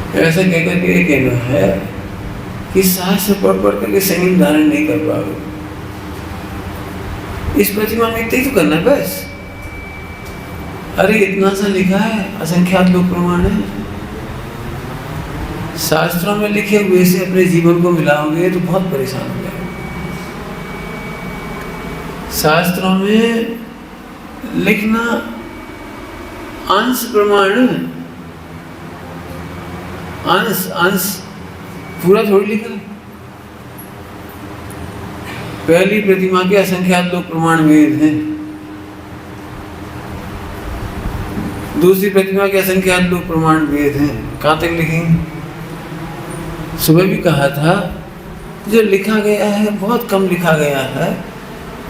ऐसा कहकर के ये कहना है कि शास्त्र पढ़ पढ़ करके संयम धारण नहीं कर पाओगे। इस प्रतिमा में इतना ही तो करना है बस। अरे इतना सा लिखा है, असंख्यात लोक प्रमाण है। शास्त्रों में लिखे हुए से अपने जीवन को मिलाओगे तो बहुत परेशान हो जाओगे। शास्त्रों में लिखना अंश प्रमाण, अंश पूरा थोड़ी लिखा है। पहली प्रतिमा के असंख्यात लोक प्रमाण वेद हैं, दूसरी प्रतिमा के असंख्यात लोक प्रमाण वेद हैं। कहाँ तक लिखेंगे? सुबह भी कहा था, जो लिखा गया है बहुत कम लिखा गया है,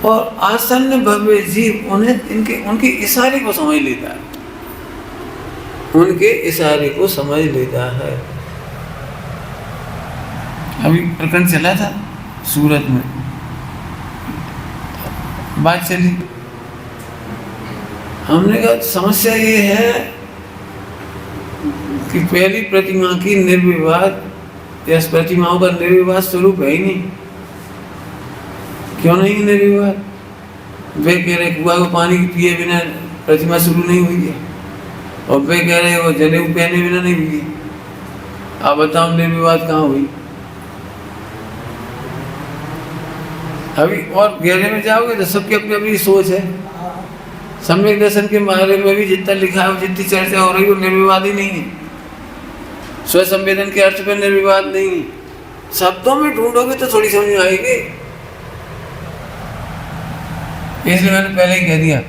और आसन्न भव्य जीव उनके इशारे को समझ लेता है, उनके इशारे को समझ लेता है। अभी प्रकरण चला था सूरत में, बात चली, हमने कहा समस्या ये है कि पहली प्रतिमा की निर्विवाद, या प्रतिमाओं का निर्विवाद स्वरूप है ही नहीं। क्यों नहीं निर्विवाद? वे कह रहे कुआ को पानी पिए बिना प्रतिमा शुरू नहीं हुई है, और वे कह रहे वो जनेऊ पहने बिना नहीं हुई है। आप बताओ निर्विवाद कहाँ हुई? अभी और गहरे में जाओगे तो सबकी अपनी अपनी सोच है। सम्यक दर्शन के बारे में भी जितना लिखा है, जितनी चर्चा हो रही है, वो निर्विवाद ही नहीं है। स्वसंवेदन के अर्थ पे निर्विवाद नहीं है। शब्दों में ढूंढोगे तो थोड़ी समझ में आएगी। इसलिए मैंने पहले ही कह दिया,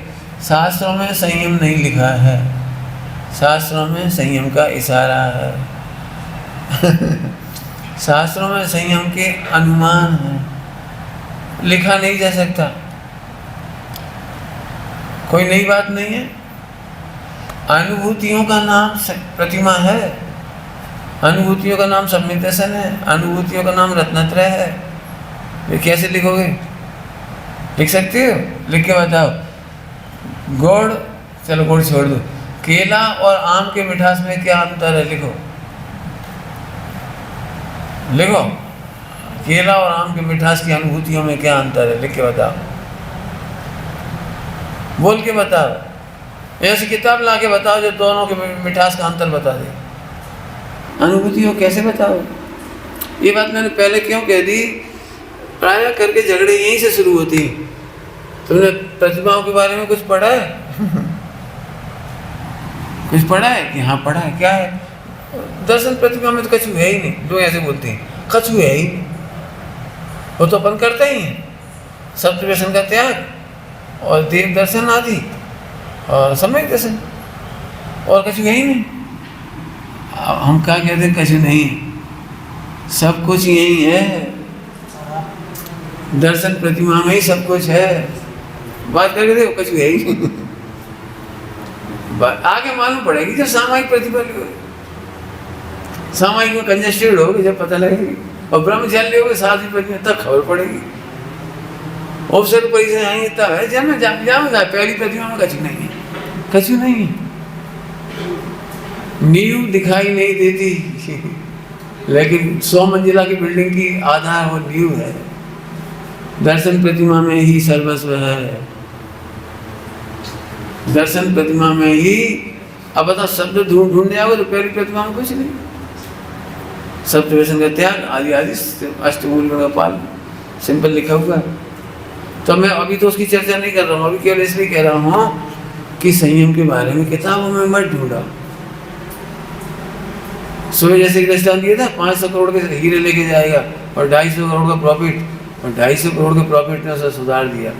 शास्त्रों में संयम नहीं लिखा है, शास्त्रों में संयम का इशारा है। शास्त्रों में संयम के अनुमान है, लिखा नहीं जा सकता। कोई नई बात नहीं है। अनुभूतियों का नाम प्रतिमा है, अनुभूतियों का नाम सम्यक दर्शन है, अनुभूतियों का नाम रत्नत्रय है। ये कैसे लिखोगे? लिख सकते हो? लिख के बताओ। गुड़, चलो गुड़ छोड़ दो, केला और आम के मिठास में क्या अंतर है? लिखो लिखो, केला और आम के मिठास की अनुभूतियों में क्या अंतर है? लिख के बताओ, बोल के बताओ। ऐसी किताब ला के बताओ जो दोनों के मिठास का अंतर बता दे। अनुभूतियों कैसे बताओ? ये बात मैंने पहले क्यों कह दी? प्राय करके झगड़े यहीं से शुरू होती। तुमने प्रतिमाओं के बारे में कुछ पढ़ा है? कुछ पढ़ा है कि हाँ पढ़ा है? क्या है? दर्शन प्रतिमा में तो कछु है ही नहीं। लोग ऐसे बोलते हैं कछु है ही नहीं, वो तो अपन करते ही हैं। सप्त व्यसन का त्याग और देव दर्शन आदि और सम्यक दर्शन, और कछु है ही नहीं। हम क्या कहते हैं? कछु नहीं, सब कुछ यही है। दर्शन प्रतिमा में ही सब कुछ है। बात करके देखो, कछु है ही नहीं। आगे मालूम पड़ेगी जब सामायिक प्रतिभा लिखोगे, सामायिक में कंजेस्टेड होगी जब पता लगेगी, और ब्रह्मचारी होगे साथ ही प्रतिमा तब खबर पड़ेगी। अवसर पैसे आएंगे तब है जब मैं जाऊँगा। पहली प्रतिमा में कछु नहीं है, कछु नहीं है। नींव दिखाई नहीं देती, लेकिन 100 मंजिला की बिल्डिंग की आधार वो नींव है। दर्शन प्रतिमा में ही सर्वस्व है, दर्शन प्रतिमा में ही। अब बताओ, शब्द ढूंढ जाओगे तो पहली प्रतिमा में कुछ नहीं। सप्त व्यसन का त्याग आदि आदि अष्टमूल का पाल, सिंपल लिखा हुआ है। तो मैं अभी तो उसकी चर्चा नहीं कर रहा हूँ, अभी केवल इसलिए कह रहा हूँ कि संयम के बारे में किताबों में मत ढूंढा। सुबह जैसे दृष्टांत दिया था, 500 करोड़ के हीरे लेके जाएगा और 250 करोड़ का प्रॉफिट, और 250 करोड़ के प्रॉफिट ने उसे सुधार दिया।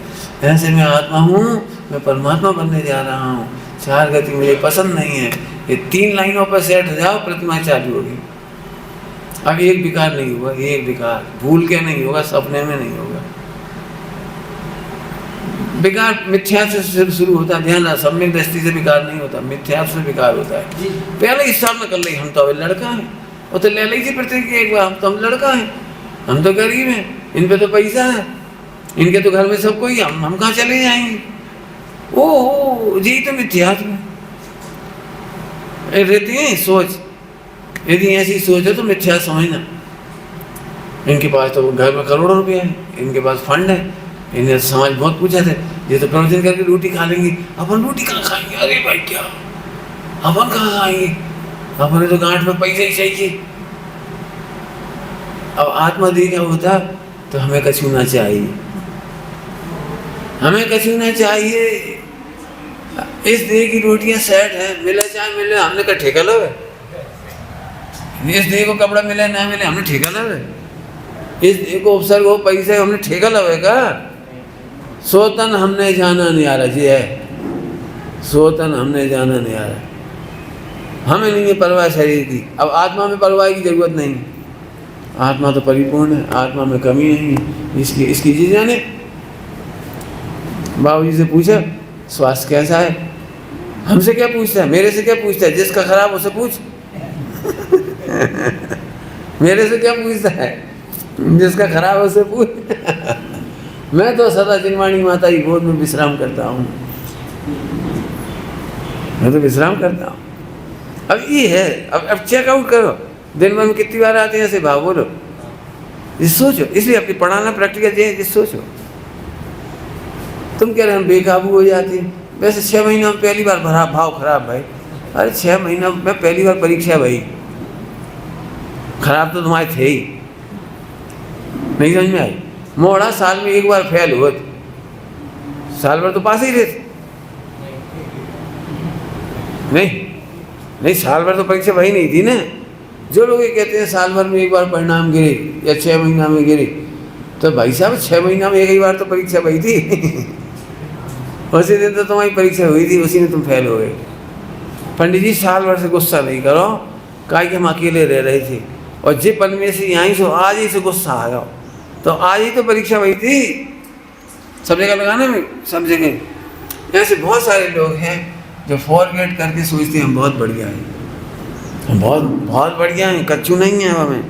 ऐसे मैं आत्मा हूँ, मैं परमात्मा बनने जा रहा हूँ, 4 गति मुझे पसंद नहीं है। ये 3 लाइनों पर सेट हो जाओ, प्रतिमा चालू होगी। अब एक विकार नहीं हुआ, एक विकार भूल के नहीं होगा, सपने में नहीं होगा। विकार मिथ्यात्व से शुरू होता है, ध्यान, सम्यक दृष्टि से विकार नहीं होता, मिथ्यात्व से विकार होता है। पहले हिसाब में कर ली, हम तो अभी लड़का है, वो तो ले ली थी प्रतिक्रिया एक बार, हम तो हम लड़का है, हम तो गरीब हैं, इन पे तो पैसा है, इनके तो घर में सब कोई, हम कहाँ चले जाएंगे? ओ यही तो मिथ्यात्व रहती है सोच। यदि ऐसी सोच है तो मिथ्या समझना। इनके पास तो घर में करोड़ों रुपये हैं, इनके पास फंड है, इन्हें समाज बहुत पूछा थे, ये तो प्रवचन करके रोटी खा लेंगे, अपन रोटी कहाँ खाएंगे? अरे भाई क्या अपन कहाँ खाएंगे? अपने तो गांठ में पैसे ही चाहिए। अब आत्मा देखा होता तो हमें कछू ना चाहिए, हमें कछू ना चाहिए। इस देह की रोटियां सेट है, मिले चाहे मिले, हमने का ठेका लो है। इस देह को कपड़ा मिले ना मिले, हमने ठेका लो है। इस देह को उपसर्ग हो पैसे, हमने ठेका लवेगा। सोतन हमने जाना नहीं आ रहा जी है, सोतन हमने जाना नहीं आ रहा। हमें नहीं है परवाह शरीर की। अब आत्मा में परवाह की जरूरत नहीं, आत्मा तो परिपूर्ण है, आत्मा में कमी नहीं है। इसकी जी जाने। बाबूजी से पूछा स्वास्थ्य कैसा है? हमसे क्या पूछता है, मेरे से क्या पूछता है? जिसका खराब उसे पूछ। मेरे से क्या पूछता है? जिसका खराब है उसे पूछ। मैं तो सदा जिनवाणी माता की गोद में विश्राम करता हूँ, मैं तो विश्राम करता हूँ। अब ये है, अब चेकआउट करो, दिन भर में कितनी बार आते हैं ऐसे भाव, बोलो ये सोचो। इसलिए अपनी पढ़ाना प्रैक्टिकल ये सोचो। तुम कह रहे हम बेकाबू हो जाते हैं, वैसे 6 महीना में पहली बार भरा भाव खराब भाई। अरे 6 महीना में पहली बार परीक्षा भाई, खराब तो तुम्हारे थे ही, नहीं समझ में आई। मोड़ा साल में एक बार फेल हुआ, साल भर तो पास ही रहते। नहीं साल भर तो परीक्षा वही नहीं थी ना। जो लोग ये कहते हैं साल भर में एक बार परिणाम गिरे या 6 महीना में गिरे, तो भाई साहब 6 महीना में एक ही बार तो परीक्षा वही थी। उसी दिन तो तुम्हारी परीक्षा हुई थी, उसी में तुम फेल हो गए। पंडित जी साल भर से गुस्सा नहीं करो, काहे कि हम अकेले रह रहे थे और जे पल में से यहीं से आज ही से गुस्सा आ गया, तो आज ही तो परीक्षा वही थी। सब जगह लगाना में, सब जगह ऐसे बहुत सारे लोग हैं जो फॉरगेट करके सोचते हैं हम बहुत बढ़िया हैं, हम बहुत बहुत बढ़िया हैं, कच्चू नहीं है हमें।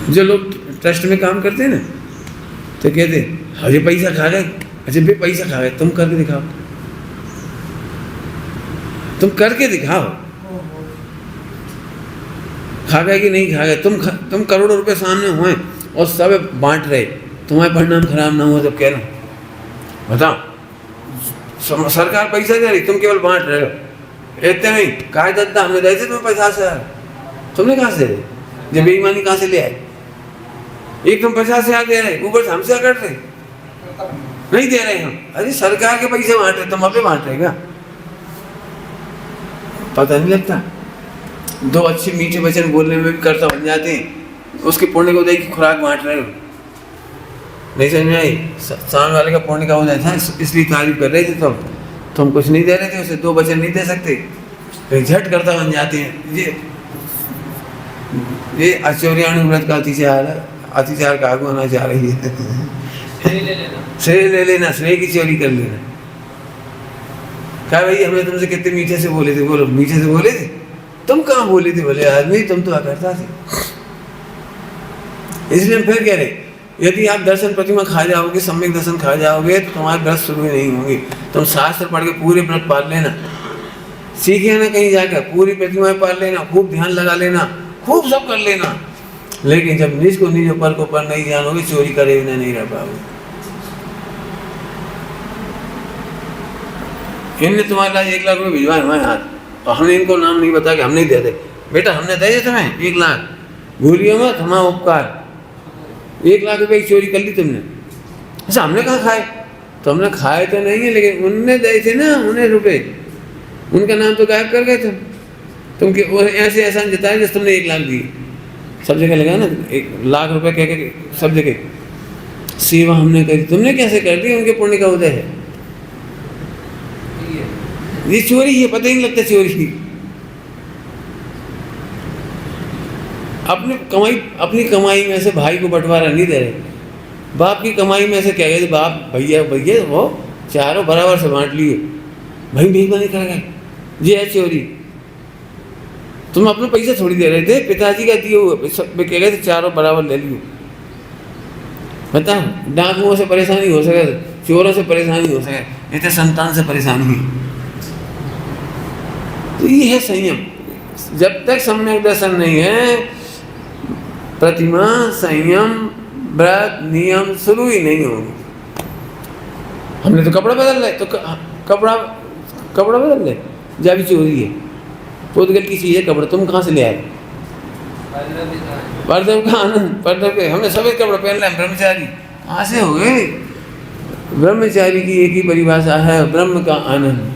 जो लोग ट्रस्ट में काम करते हैं ना, तो कहते अरे पैसा खा गए, अच्छा बे पैसा खा गए, तुम करके दिखाओ, तुम करके दिखाओ। खा गए कि नहीं खा गए? तुम करोड़ों रुपए सामने हुए और सब बांट रहे, तुम्हारे परिणाम खराब ना हुआ तब कहना, बताओ। सरकार पैसा दे रही, तुम केवल बांट रहे हो। इतने नहीं कहा दद्दा हमने दे थे तुम्हें 50,000, तुमने कहाँ से दे? जब बेईमानी कहाँ से ले आए? एक तुम 50,000 दे रहे, ऊपर से हमसे कट रहे, नहीं दे रहे हम। अरे सरकार के पैसे बांट रहे, तुम अपने बांट रहे क्या? पता नहीं लगता। 2 अच्छे मीठे वचन बोलने में भी कर्ता बन जाते हैं, उसके पुण्य को देख के खुराक बांट रहे हो। नहीं समझ में आई? सामने वाले का पुण्य का हो जाता है, इसलिए तारीफ कर रहे थे तुम कुछ नहीं दे रहे थे उसे, 2 वचन नहीं दे सकते, फिर झट करता बन जाते हैं। ये आचौर्याणु व्रत का अतिचार का आगू होना चाह रही है। श्रेय ले लेना, श्रेय की चोरी कर लेना। कहा भाई हमने तुमसे कितने मीठे से बोले थे? बोलो मीठे से बोले थे? तुम कहाँ बोले थे बोले आदमी, तुम तो करता थे। इसलिए हम फिर कह रहे, यदि आप दर्शन प्रतिमा खा जाओगे, सम्यक दर्शन खा जाओगे, तो तुम्हारे व्रत शुरू ही नहीं होंगे। तुम शास्त्र पढ़ के पूरे व्रत पाल लेना, सीखे ना कहीं जाकर, पूरी प्रतिमाएं पाल लेना, खूब ध्यान लगा लेना, खूब सब कर लेना, लेकिन जब निज को निज ऊपर को पर नहीं जानोगे, चोरी करे बिना नहीं रह पाओगे। इनने तुम्हारे लाख 1 लाख रुपये भिजवाए हमारे हाथ, और हमने इनको नाम नहीं बताया कि हम नहीं दे दे। बेटा हमने दे दिए तुम्हें 1 लाख, भूलियो मत हमारा उपकार। 1 लाख रुपए की चोरी कर ली तुमने। अच्छा हमने कहाँ खाए? तो हमने खाए तो नहीं है, लेकिन उनने दिए थे ना, उन्हें रुपए, उनका नाम तो गायब कर गए तुम ऐसे एहसान जताए जैसे तुमने 1 लाख दिए। सब जगह लगा ना 1 लाख रुपए कह के, सब जगह सेवा हमने करी, तुमने कैसे कर दी? उनके पुण्य का उदय है। ये चोरी है, पता ही नहीं लगता चोरी। अपनी कमाई में से भाई को बंटवारा नहीं दे रहे, बाप की कमाई में से क्या कहते, बाप भैया वो चारों बराबर से बांट लिए, भाई बेईमानी कर गए, ये है चोरी। तुम अपने पैसे थोड़ी दे रहे थे, पिताजी का दिए हुए कह गए थे चारों बराबर ले लियो। बताओ डाकुओं से परेशानी हो सके चोरों से परेशानी हो सके, इतने संतान से परेशानी है। तो ये है संयम। जब तक सम्यक दर्शन नहीं है, प्रतिमा, संयम, व्रत, नियम शुरू ही नहीं होगी। हमने तो कपड़ा बदल रहे, तो कपड़ा बदल रहे, जब चोरी है, पुद्गल की चीज़ है कपड़ा, तुम कहाँ से ले आए? परदेव का आनंद, परदेव के हमने सभी कपड़े पहन रहे हैं, ब्रह्मचारी कहाँ से हो गए? ब्रह्मचारी की एक ही परिभाषा है, ब्रह्म का आनंद।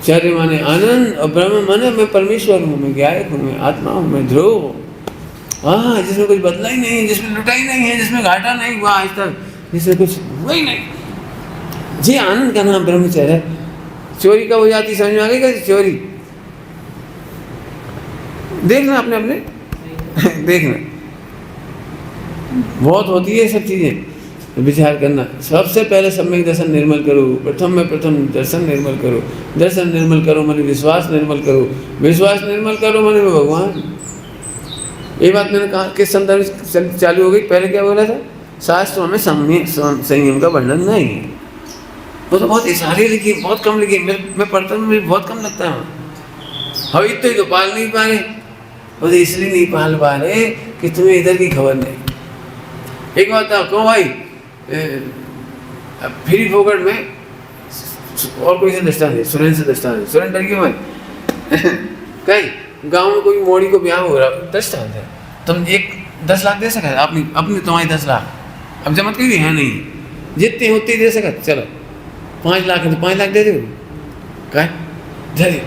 चर्य माने आनंद और ब्रह्म माने मैं परमेश्वर हूँ, मैं गायक हूँ, मैं आत्मा हूँ, मैं ध्रुव हूँ। हाँ, जिसमें कुछ बदला ही नहीं है, जिसमें लुटाई नहीं है, जिसमें घाटा नहीं हुआ आज तक, जिसमें कुछ हुआ ही नहीं, जी आनंद का नाम ब्रह्मचर्य है। चोरी कब हो जाती समझ में आ गई? कैसे चोरी? देखना अपने देखना, बहुत होती है सब चीज़ें, विचार करना। सबसे पहले सम्यक दर्शन निर्मल करो, प्रथम दर्शन निर्मल करो, दर्शन निर्मल करो माने विश्वास निर्मल करो, विश्वास निर्मल करो माने भगवान। ये बात मैंने कहा किस संदर्भ चालू हो गई? पहले क्या बोला था? शास्त्रों में संयम का वर्णन नहीं है। वो तो बहुत इशारे लिखी, बहुत कम लिखी, मैं पढ़ता हूँ, मुझे बहुत कम लगता है। हम इतने ही तो पाल नहीं पा रहे, वो तो इसलिए नहीं पाल पा रहे कि तुम्हें इधर की खबर नहीं। एक बात कहो भाई, फ्री फोकट में और कोई से दस्तान है, सुरेंद्र से दस्तान है, सुरेंद्र क्यों भाई? कहीं गांव में कोई मोड़ी को ब्याह हो रहा, दस्तान है, तुम 10 लाख दे सके अपनी तुम्हारी 10 लाख, अब जमत कोई है नहीं, जितनी होती दे सके, चलो 5 लाख है तो 5 लाख दे दो, कह दे,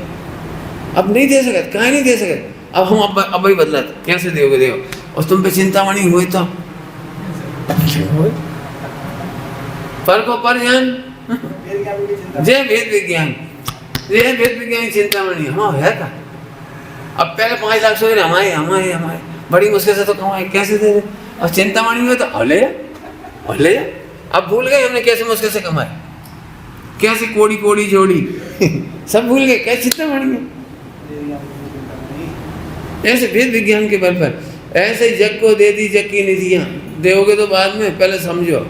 अब नहीं दे सके, कहीं नहीं दे सके, अब हम अब वही बदला, कैसे दोगे? देखो, और तुम पे चिंतामणि हुई तो पर को पर ज्ञान, जय वेद विज्ञान, जय वेद विज्ञान चिंतामणि हाँ है का। अब पहले 5 लाख सोच रहे हमारे बड़ी मुश्किल से तो कमाए, कैसे दे रहे? और चिंतामणि हुए तो ले जा। अब भूल गए हमने कैसे मुश्किल से कमाए, कैसे कोड़ी जोड़ी सब भूल गए, कैसे चिंतामणि है। ऐसे वेद विज्ञान के बल पर ऐसे जग को दे दी, जग की निधियां दोगे तो बाद में, पहले समझो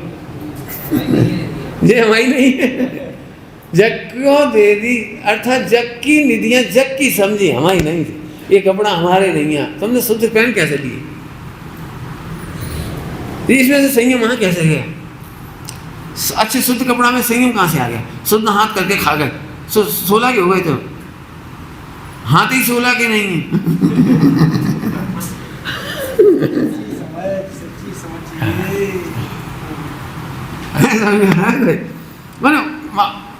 ये हमारी नहीं है, जग को दे दी अर्थात जग की निधियां, जग की समझी, हमारी नहीं थी। ये कपड़ा हमारे नहीं है, तुमने शुद्ध पहन कैसे लिए? इसमें से संयम वहां कैसे गया? अच्छे शुद्ध कपड़ा में संयम कहाँ से आ गया? शुद्ध हाथ करके खा गए, 16 के हो गए, तो हाथ ही 16 के नहीं है।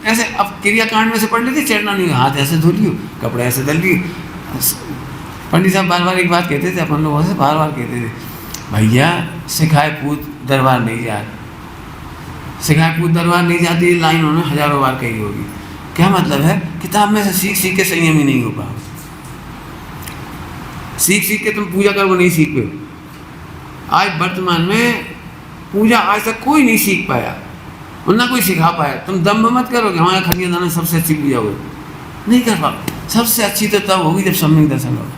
ऐसे अब क्रियाकांड में से पढ़ लेते, चढ़ना नहीं, हाथ ऐसे धो लियो, कपड़े ऐसे धल लिए। पंडित साहब बार एक बात कहते थे, अपन लोगों से बार कहते थे, भैया सिखाए पूत दरबार नहीं जा, सिखाए पूत दरबार नहीं जाती, लाइन उन्होंने हजारों बार कही होगी। क्या मतलब है? किताब में से सीख के संयम ही नहीं हो पाओ, सीख के तुम पूजा करो नहीं सीख पे। आज वर्तमान में पूजा आज तक कोई नहीं सीख पाया और ना कोई सिखा पाया। तुम दम्भ मत करो कि हमारे खनिया में सबसे अच्छी पूजा हो, नहीं कर पाओ। सबसे अच्छी तो तब होगी जब सम्यक दर्शन होगा,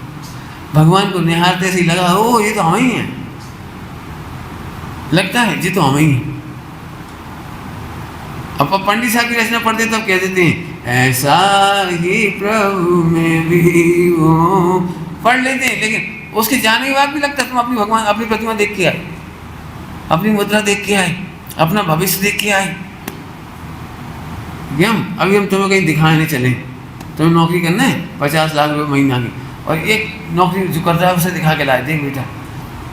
भगवान को निहारते से लगा ओ ये तो हम ही हैं, लगता है ये तो हम ही हैं। अब पंडित साहब की रचना पढ़ते तब कह देते हैं ऐसा ही प्रभु में भी हो, पढ़ लेते हैं, लेकिन उसके जाने के बाद भी लगता है तुम अपनी भगवान अपनी प्रतिमा देख के आए, अपनी मुद्रा देख के आए, अपना भविष्य देख के आए। अभी हम तुम्हें कहीं दिखाए नहीं चले, तुम्हें नौकरी करना है 50 लाख रुपये महीना की, और एक नौकरी जो कर रहा है उसे दिखा के लाए, देख बेटा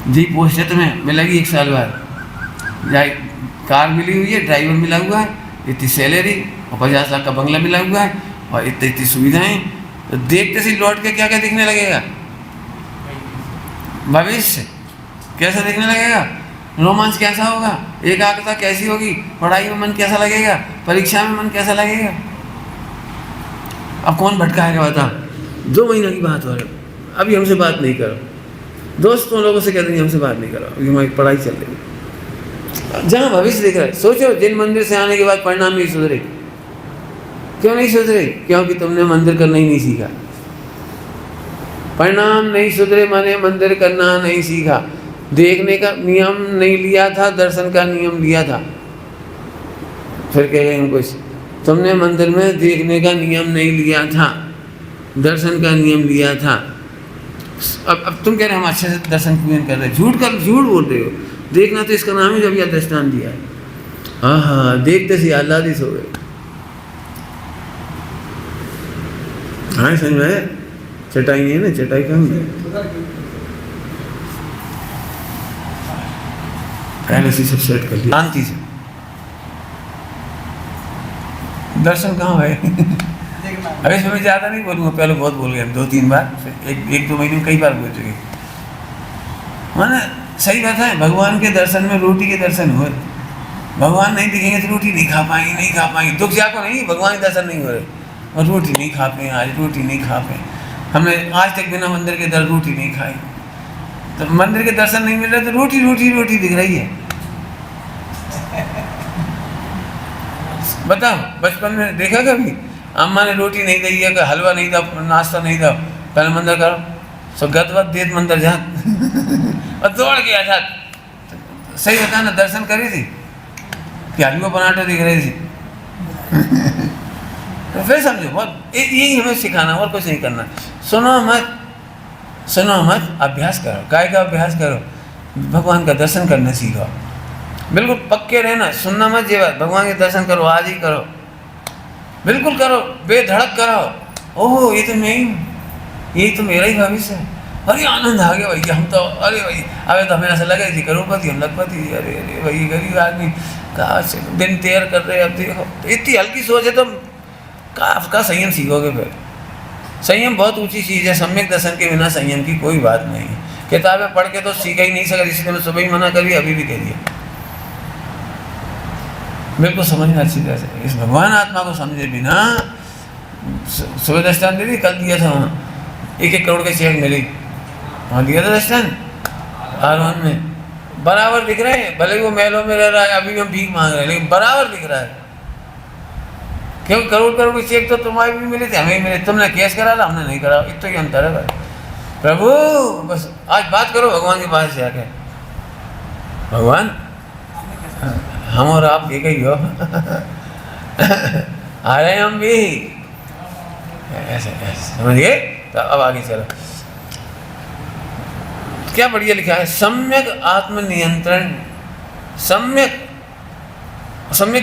जी पोस्ट है तुम्हें मिलेगी 1 साल बाद, कार मिली हुई है, ड्राइवर मिला हुआ है, इतनी सैलरी और 50 लाख का बंगला मिला हुआ है और इतनी सुविधाएं। तो देखते से लौट के क्या क्या दिखने लगेगा? भविष्य कैसा दिखने लगेगा, रोमांच कैसा होगा, एकाग्रता कैसी होगी, पढ़ाई में मन कैसा लगेगा, परीक्षा में मन कैसा लगेगा। अब कौन भटकाएगा बताओ? 2 महीना की बात हो रही, अभी हमसे बात नहीं करो, दोस्तों लोगों से कहते हैं हमसे बात नहीं करो, अभी हमारी पढ़ाई चल रही है। जहाँ भविष्य दिख रहा है, सोचो जिन मंदिर से आने के बाद परिणाम नहीं सुधरे, क्यों नहीं सुधरे? क्योंकि तुमने मंदिर करना ही नहीं सीखा। परिणाम नहीं सुधरे माने मंदिर करना नहीं सीखा, देखने का नियम नहीं लिया था, दर्शन का नियम लिया था, फिर कह रहे हैं कुछ, तुमने मंदिर में देखने का नियम नहीं लिया था, दर्शन का नियम लिया था। अब तुम कह रहे हम अच्छे से दर्शन क्यों नहीं कर रहे? झूठ बोल रहे हो। देखना तो इसका नाम ही जब यह दृष्टान दिया है। हाँ हाँ, देखते सी आह्लादित हो गए। हाँ समझ में, चटाई है ना, चटाई कहाँ है? पहले से सब सेट कर दिया शांति से। दर्शन कहाँ है? अभी इसमें ज़्यादा नहीं बोलूँगा, पहले बहुत बोल गए 2-3 बार, एक 2 महीने में कई बार बोल चुके। माना सही बात है, भगवान के दर्शन में रोटी के दर्शन हुए। भगवान नहीं दिखेंगे तो रोटी नहीं खा पाएंगे। दुख जाको नहीं, भगवान के दर्शन नहीं हो रहे और रोटी नहीं खा पाए, आज रोटी नहीं खा पाए। हमने आज तक बिना मंदिर के रोटी नहीं खाई। तो मंदिर के दर्शन नहीं मिल रहे तो रोटी दिख रही है। बताओ, बचपन में देखा कभी अम्मा ने रोटी नहीं दी है, हलवा नहीं था, नाश्ता नहीं था, पहले मंदिर करो, सब गदवत देत मंदिर जा और दौड़ गया था। सही बता ना, दर्शन करी थी कि हलवा पराठा दिख रही थी। तो फिर समझो, बहुत यही हमें सिखाना, और कुछ नहीं करना। सुनो मत, अभ्यास करो, काय का अभ्यास करो, भगवान का दर्शन करना सीखो। बिल्कुल पक्के रहना, सुनना मत ये बात, भगवान के दर्शन करो, आज ही करो, बिल्कुल करो, बेधड़क करो। ओहो ये तो मैं ही हूँ, यही तो मेरा ही भविष्य है। अरे आनंद आ गया भैया, हम तो अरे भाई अबे तो हमें ऐसा लगे थी करोड़पति, हम लखपति। अरे भाई गरीब आदमी कहाँ से दिन तैयार कर रहे हैं। अब देखो तो इतनी हल्की सोच है तो का संयम सीखोगे। फिर संयम बहुत ऊंची चीज़ है, सम्यक दर्शन के बिना संयम की कोई बात नहीं है। किताबें पढ़ के तो सीखा ही नहीं सकते, इसलिए मैं सुबह ही मना करी, अभी भी कह दिया। बिल्कुल समझना अच्छी तरह से, इस भगवान आत्मा को समझे बिना। सुबह दृष्टान दे दी, कल दिया था वहाँ 1-1 करोड़ के चेक मिली, वहाँ दिया था दृष्टान आरोहन में, बराबर दिख रहे हैं। भले वो महलों में रह रहा है, अभी हम भीख मांग रहे हैं, लेकिन बराबर दिख रहा है। क्योंकि करोड़ के चेक तो तुम्हारे भी मिले थे, हमें मिले, तुमने केस करा था, हमने नहीं करा, इतना ही अंतर है। प्रभु बस आज बात करो भगवान के पास जाके, भगवान हम और आप एक ही हो। आ रहे हैं हम भी, ऐसे समझिए। तो अब आगे चलो, क्या बढ़िया लिखा है, सम्यक आत्मनियंत्रण। सम्यक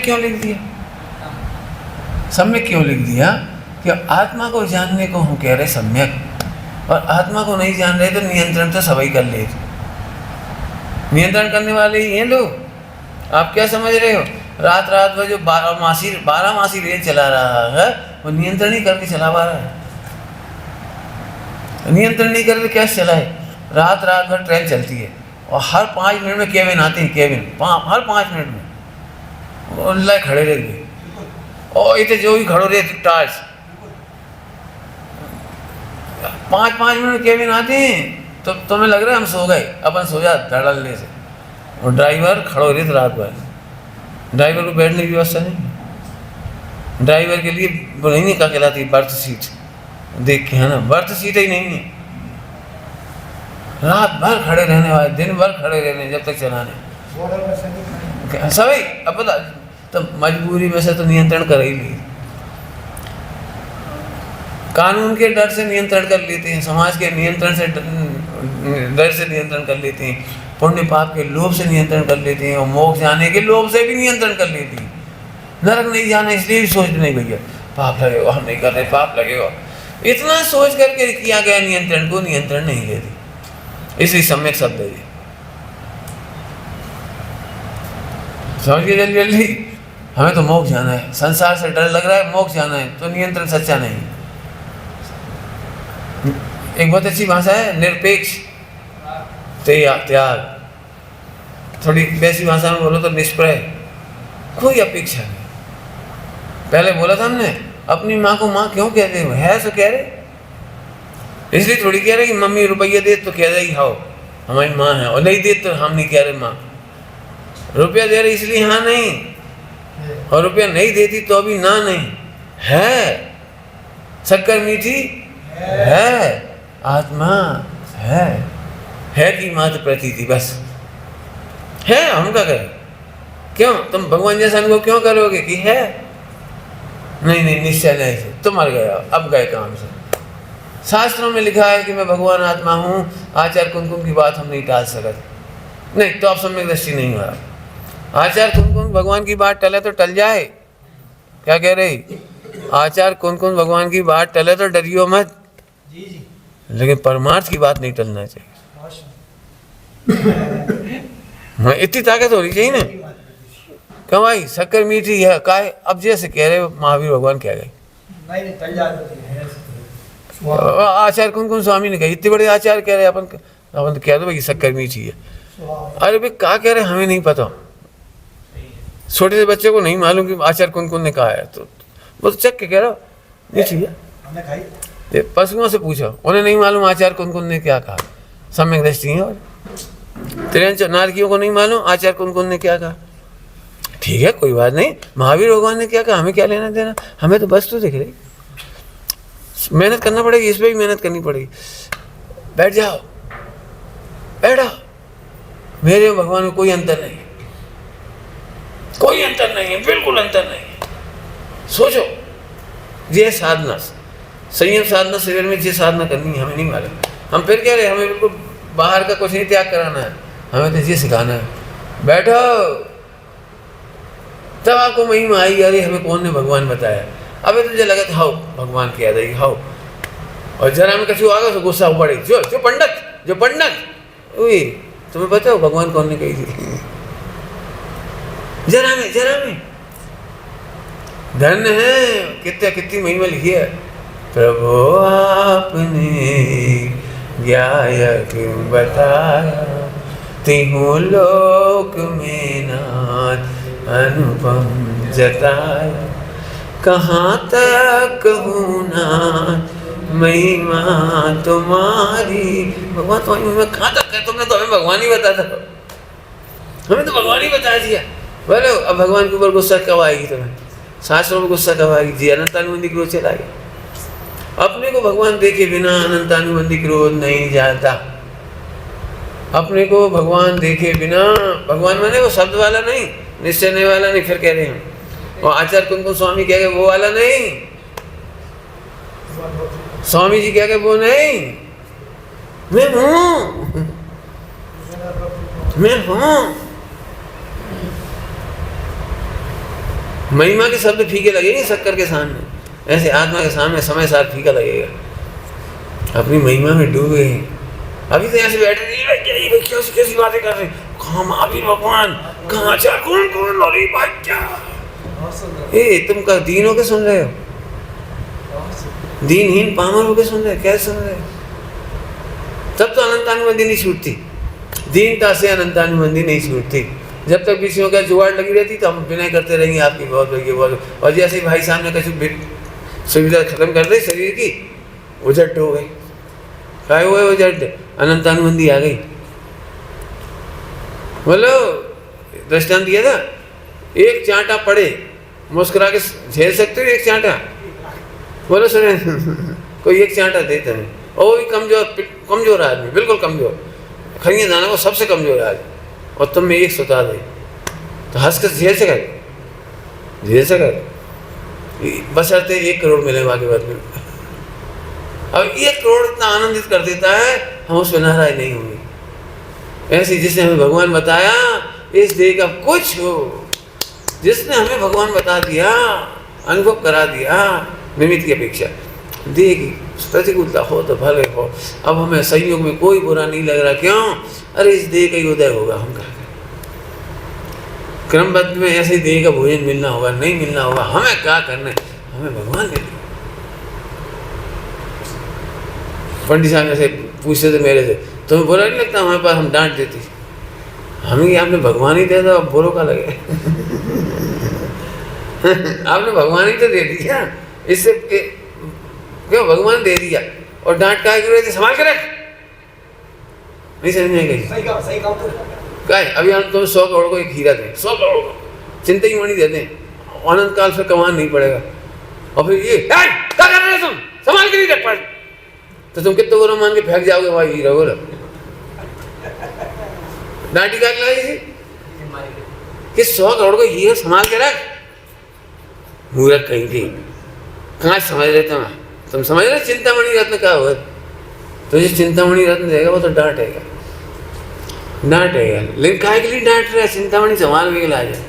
क्यों लिख दिया? सम्यक क्यों लिख दिया? कि आत्मा को जानने को हम कह रहे सम्यक, और आत्मा को नहीं जान रहे तो नियंत्रण तो सभी कर ले। नियंत्रण करने वाले ही हैं लोग। आप क्या समझ रहे हो? रात भर जो 12 मासी रेल चला रहा है, वो नियंत्रण ही करके चला पा रहा है। नियंत्रण नहीं करके क्या चलाए? रात भर ट्रेन चलती है और हर 5 मिनट में केबिन आते हैं, हर 5 मिनट में अल्लाह खड़े रह गए, और इतने जो भी खड़ो रहे टार्स 5 मिनट में केबिन आते हैं। तो तुम्हें लग रहा है हम सो गए, अपन सो जा धड़ल्ले से, और ड्राइवर खड़ो रहे थे रात भर। ड्राइवर को बैठने की व्यवस्था नहीं, ड्राइवर के लिए वो नहीं क्या कहलाती बर्थ सीट, देख के है ना, बर्थ सीट ही नहीं है। रात भर खड़े रहने वाले, दिन भर खड़े रहने जब तक चलाने सभी। अब पता तो मजबूरी में से तो नियंत्रण कर ही नहीं, कानून के डर से नियंत्रण कर लेते हैं, समाज के नियंत्रण से डर से नियंत्रण कर लेते हैं, पुण्य पाप के लोभ से नियंत्रण कर लेते हैं, और मोक्ष जाने के लोभ से भी नियंत्रण कर लेते हैं। नरक नहीं जाना इसलिए भी सोचते नहीं भैया पाप लगेगा, हम नहीं कर रहे पाप लगेगा, इतना सोच करके किया गया नियंत्रण को नियंत्रण नहीं लेते। इसलिए सम्यक शब्द है ये, समझ के जल्दी। हमें तो मोक्ष जाना है, संसार से डर लग रहा है, मोक्ष जाना है, तो नियंत्रण सच्चा नहीं। एक बहुत अच्छी भाषा है निरपेक्ष त्याग, थोड़ी वैसी भाषा में बोलो तो निष्प्रय, कोई अपेक्षा नहीं। पहले बोला था हमने, अपनी माँ को माँ क्यों कहते हो? है सो कह रहे, इसलिए थोड़ी कह रहे कि मम्मी रुपया दे तो कह रही हाँ हमारी माँ है, और नहीं दे तो हम नहीं कह रहे माँ। रुपया दे रही इसलिए हाँ नहीं, और रुपया नहीं देती तो अभी ना नहीं है। शक्कर मीठी है, आत्मा है कि मात्र प्रतीति, बस है, हम क्या करें? क्यों? तुम भगवान जैसा अनुभव क्यों करोगे कि है? नहीं नहीं, निश्चय नहीं से तुम मर गए, अब गए काम से। शास्त्रों में लिखा है कि मैं भगवान आत्मा हूँ, आचार कुमकुम की बात हम नहीं टाल सकते। नहीं तो आप सम्यक दृष्टि नहीं हुआ। आचार कुमकुम भगवान की बात टले तो टल जाए। क्या कह रही? आचार कुमकुम भगवान की बात टले तो डरियो मत, लेकिन परमार्थ की बात नहीं टलना चाहिए। हाँ, इतनी ताकत होनी चाहिए ना। क्यों भाई? शक्कर मीठी है काय? अब जैसे कह रहे महावीर भगवान कह गए, आचार्य कुमकुम स्वामी ने कही, इतने बड़े आचार्य कह रहे अपन तो कह दो भाई शक्कर मीठी है। अरे भाई क्या कह रहे हमें नहीं पता। छोटे से बच्चे को नहीं मालूम कि आचार्य कुमकुम ने कहा है, तो वो तो चक के कह रहा मीठी है। पशुओं से पूछो, उन्हें नहीं मालूम आचार्य कुमकुम ने क्या कहा, सम्यक दृष्टि है। और त्रियंच नारकियों को नहीं मालूम आचार्य कुमकुम ने क्या कहा। ठीक है, कोई बात नहीं, महावीर भगवान ने क्या कहा, हमें क्या लेना देना, हमें तो बस तो दिख रही। मेहनत करना पड़ेगी, इस पर भी मेहनत करनी पड़ेगी। बैठ जाओ, बैठो, मेरे भगवान में कोई अंतर नहीं है, कोई अंतर नहीं है, बिल्कुल अंतर नहीं है। सोचो, ये साधना, संयम साधना शिविर में ये साधना करनी है, हमें नहीं मालूम। हम फिर कह रहे हमें बिल्कुल बाहर का कुछ नहीं त्याग कराना है, हमें तो ये सिखाना है। बैठो, तब आपको महिमा आई, अरे हमें कौन ने भगवान बताया। अबे तुझे लगा था हाउ भगवान कह रही हाउ, और जरा में कछु आगा तो गुस्सा पड़े, जो पंडित वही तुम्हें पता हो भगवान कौन ने कही थी। जरा में धन्य है, कितनी महिमा लिखी है। प्रभु आपने ज्ञायक बताया, तिहु लोक में नाथ अनुपम जताया। कहाँ तक कहूँ नाथ महिमा तुम्हारी। भगवान तुम्हारी महिमा कहाँ तक है? तुमने तो हमें भगवान ही बता था, हमें तो भगवान ही बता दिया। बोलो अब भगवान के ऊपर गुस्सा कब आएगी तुम्हें? शास्त्रों में गुस्सा कब आएगी? जी अनंतानुबंधी क्रोध चला गया। अपने को भगवान देखे बिना अनंतानुबंधी क्रोध नहीं जाता। अपने को भगवान देखे बिना, भगवान माने वो शब्द वाला नहीं, निश्चय वाला नहीं, फिर कह रहे हैं और आचार्य कुमकुम स्वामी कह गए वो वाला नहीं, स्वामी जी कह गए वो नहीं, मैं हूँ। महिमा के शब्द फीके लगेंगे शक्कर के सामने, ऐसे आत्मा के सामने समय साथ फीका लगेगा। अपनी महिमा में डूबे हैं। अभी तो ऐसे बैठे नहीं, कैसी बातें कर रहे, कहाँ महावीर भगवान, कहाँ आचार्य कौन लॉरी बात क्या। ए तुम का दीन होके सुन रहे हो, दीनहीन पामर होके सुन रहे हो, कैसे सुन रहे हो? तब तो अनंतानुबंधी नहीं छूटती, दीनता से अनंतानुबंधी नहीं छूटती। जब तक विषयों का जुगाड़ लगी रहती तो हम विनय करते रहेंगे आपकी बहुत बढ़िया बहुत। और जैसे ही भाई साहब ने कुछ सुविधा खत्म कर दी शरीर की, उजट हो गई। काय हुए उजट? अनंतानुबंधी आ गई। बोलो दृष्टांत दिया था, एक चांटा पड़े मुस्कुरा के झेल सकते हो एक चांटा? बोलो सुने कोई एक चांटा दे तुम्हें, और वो भी कमजोर आदमी, बिल्कुल कमजोर, खरीदे जाना वो सबसे कमजोर आदमी, और तुम में एक सुता दे तो हंस कर झेल सके? बस आते 1 करोड़ मिले बाकी बात में। अब 1 करोड़ इतना आनंदित कर देता है, हम उसमें नाराज नहीं होंगे। ऐसे जिसने हमें भगवान बताया, इस देह का कुछ हो, जिसने हमें भगवान बता दिया, अनुभव करा दिया, निमित्त की अपेक्षा देह की प्रतिकूलता हो तो भले हो। अब हमें संयोग में कोई बुरा नहीं लग रहा, क्यों? अरे इस देह का ही उदय होगा, हम कहा क्रमबद्ध में ऐसे देह का भोजन मिलना होगा, नहीं मिलना होगा, हमें क्या करना है, हमें भगवान मिल गया। पंडित साहब ऐसे पूछते थे मेरे से, तुम्हें बुरा नहीं लगता हमारे पास? हम डांट देती, हमें आपने भगवान ही दे दिया, अब बुरो का लगे। आपने भगवान ही तो दे दिया, इससे क्यों भगवान दे दिया और डांट का संभाल कर रख, नहीं समझ में गई? क्या है अभी हम तुम्हें 100 करोड़ को एक हीरा दें, 100 करोड़ को चिंता ही मणि दे दें, अनंत काल फिर कमान नहीं पड़ेगा। और फिर ये क्या कर रहे हो तुम, संभाल के नहीं रख पाए तो तुम कितने बुरा मान के फेंक जाओगे भाई हीरा बोला। डांटी का लाई थी कि 100 करोड़ को हीरा संभाल के रख। मूर्ख कहीं की, कहाँ समझ रहे तुम समझ रहे चिंतामणि रत्न क्या हुआ? तो जो चिंतामणि रत्न देगा वो तो डांटेगा, लेकिन काहे के लिए डांट रहा है? चिंतामणि संभाल भी ला जाए।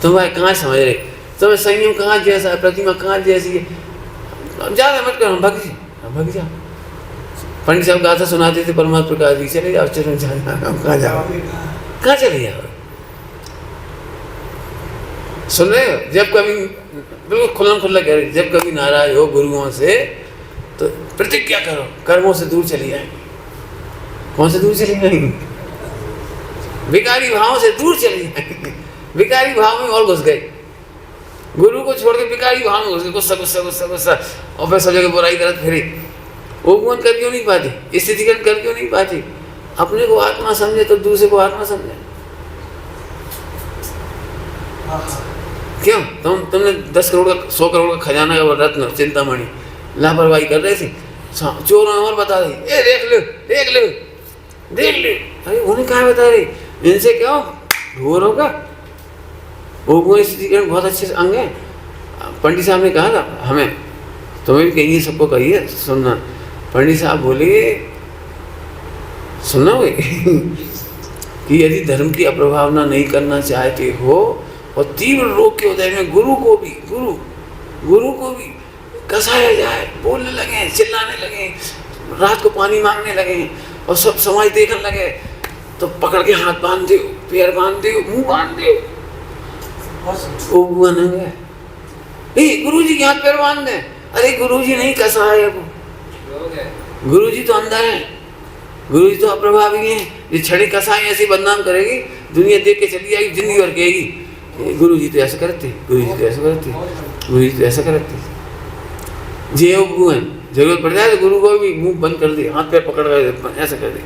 तुम भाई कहाँ समझ रहे? तुम्हें संयम कहाँ जैसा है, प्रतिमा कहाँ जैसी है? अब ज़्यादा मत करो, हम भग जाओ। पंडित साहब गाथा सुनाते थे परमात्मा प्रकाश जी, चले जाओ चलो कहाँ जाओ, कहाँ चले जाओ? सुन रहे हो? जब कभी बिल्कुल खुल्लम खुल्ला कह रहे, जब कभी नाराज हो गुरुओं से तो प्रतिज्ञा करो, कर्मों से दूर चली जाएंगे। कौन से दूर चली जाएंगे? विकारी भावों से दूर चली जाएंगे। विकारी भाव में और घुस गए, गुरु को छोड़ के विकारी भाव में घुस गए, गुस्सा गुस्सा गुस्सा गुस्सा, और फिर सब जगह बुराई गलत फिरी। उपवन कर क्यों नहीं पाते? स्थितिगत कर क्यों नहीं पाते? अपने को आत्मा समझे तो दूसरे को आत्मा समझे। क्यों? तुमने 10 करोड़ का 100 करोड़ का खजाना का रत्न चिंतामणि लापरवाही कर रहे थे, चोरों और बता रही, ए देख ले। अरे उन्हें कहाँ बता रही? इनसे क्यों घोर होगा? वो स्थितिकरण बहुत अच्छे अंग है। पंडित साहब ने कहा था हमें, तुम्हें भी कहिए, सबको कहिए, सुनना। पंडित साहब बोले, सुनोगे कि यदि धर्म की अप्रभावना नहीं करना चाहते हो और तीव्र रोग के उदय में गुरु को भी कसाया जाए, बोलने लगे, चिल्लाने लगे, रात को पानी मांगने लगे और सब समाज देखने लगे, तो पकड़ के हाथ बांध दो, पैर बांध दो, मुंह बांध दो। वो बुआ न गया, गुरुजी के हाथ पैर बांध दे। अरे गुरुजी नहीं कसाया है, वो गुरुजी तो अंधा है, गुरुजी तो अप्रभावी है। ये छड़ी कसाई ऐसी बदनाम करेगी, दुनिया देख के चली जाएगी, जिंदगी भर कहेगी गुरुजी तो ऐसा करते, जे वो है। जरूरत पड़ जाए तो गुरु को भी मुंह बंद कर दे, हाथ पैर पकड़ कर ऐसा कर दे।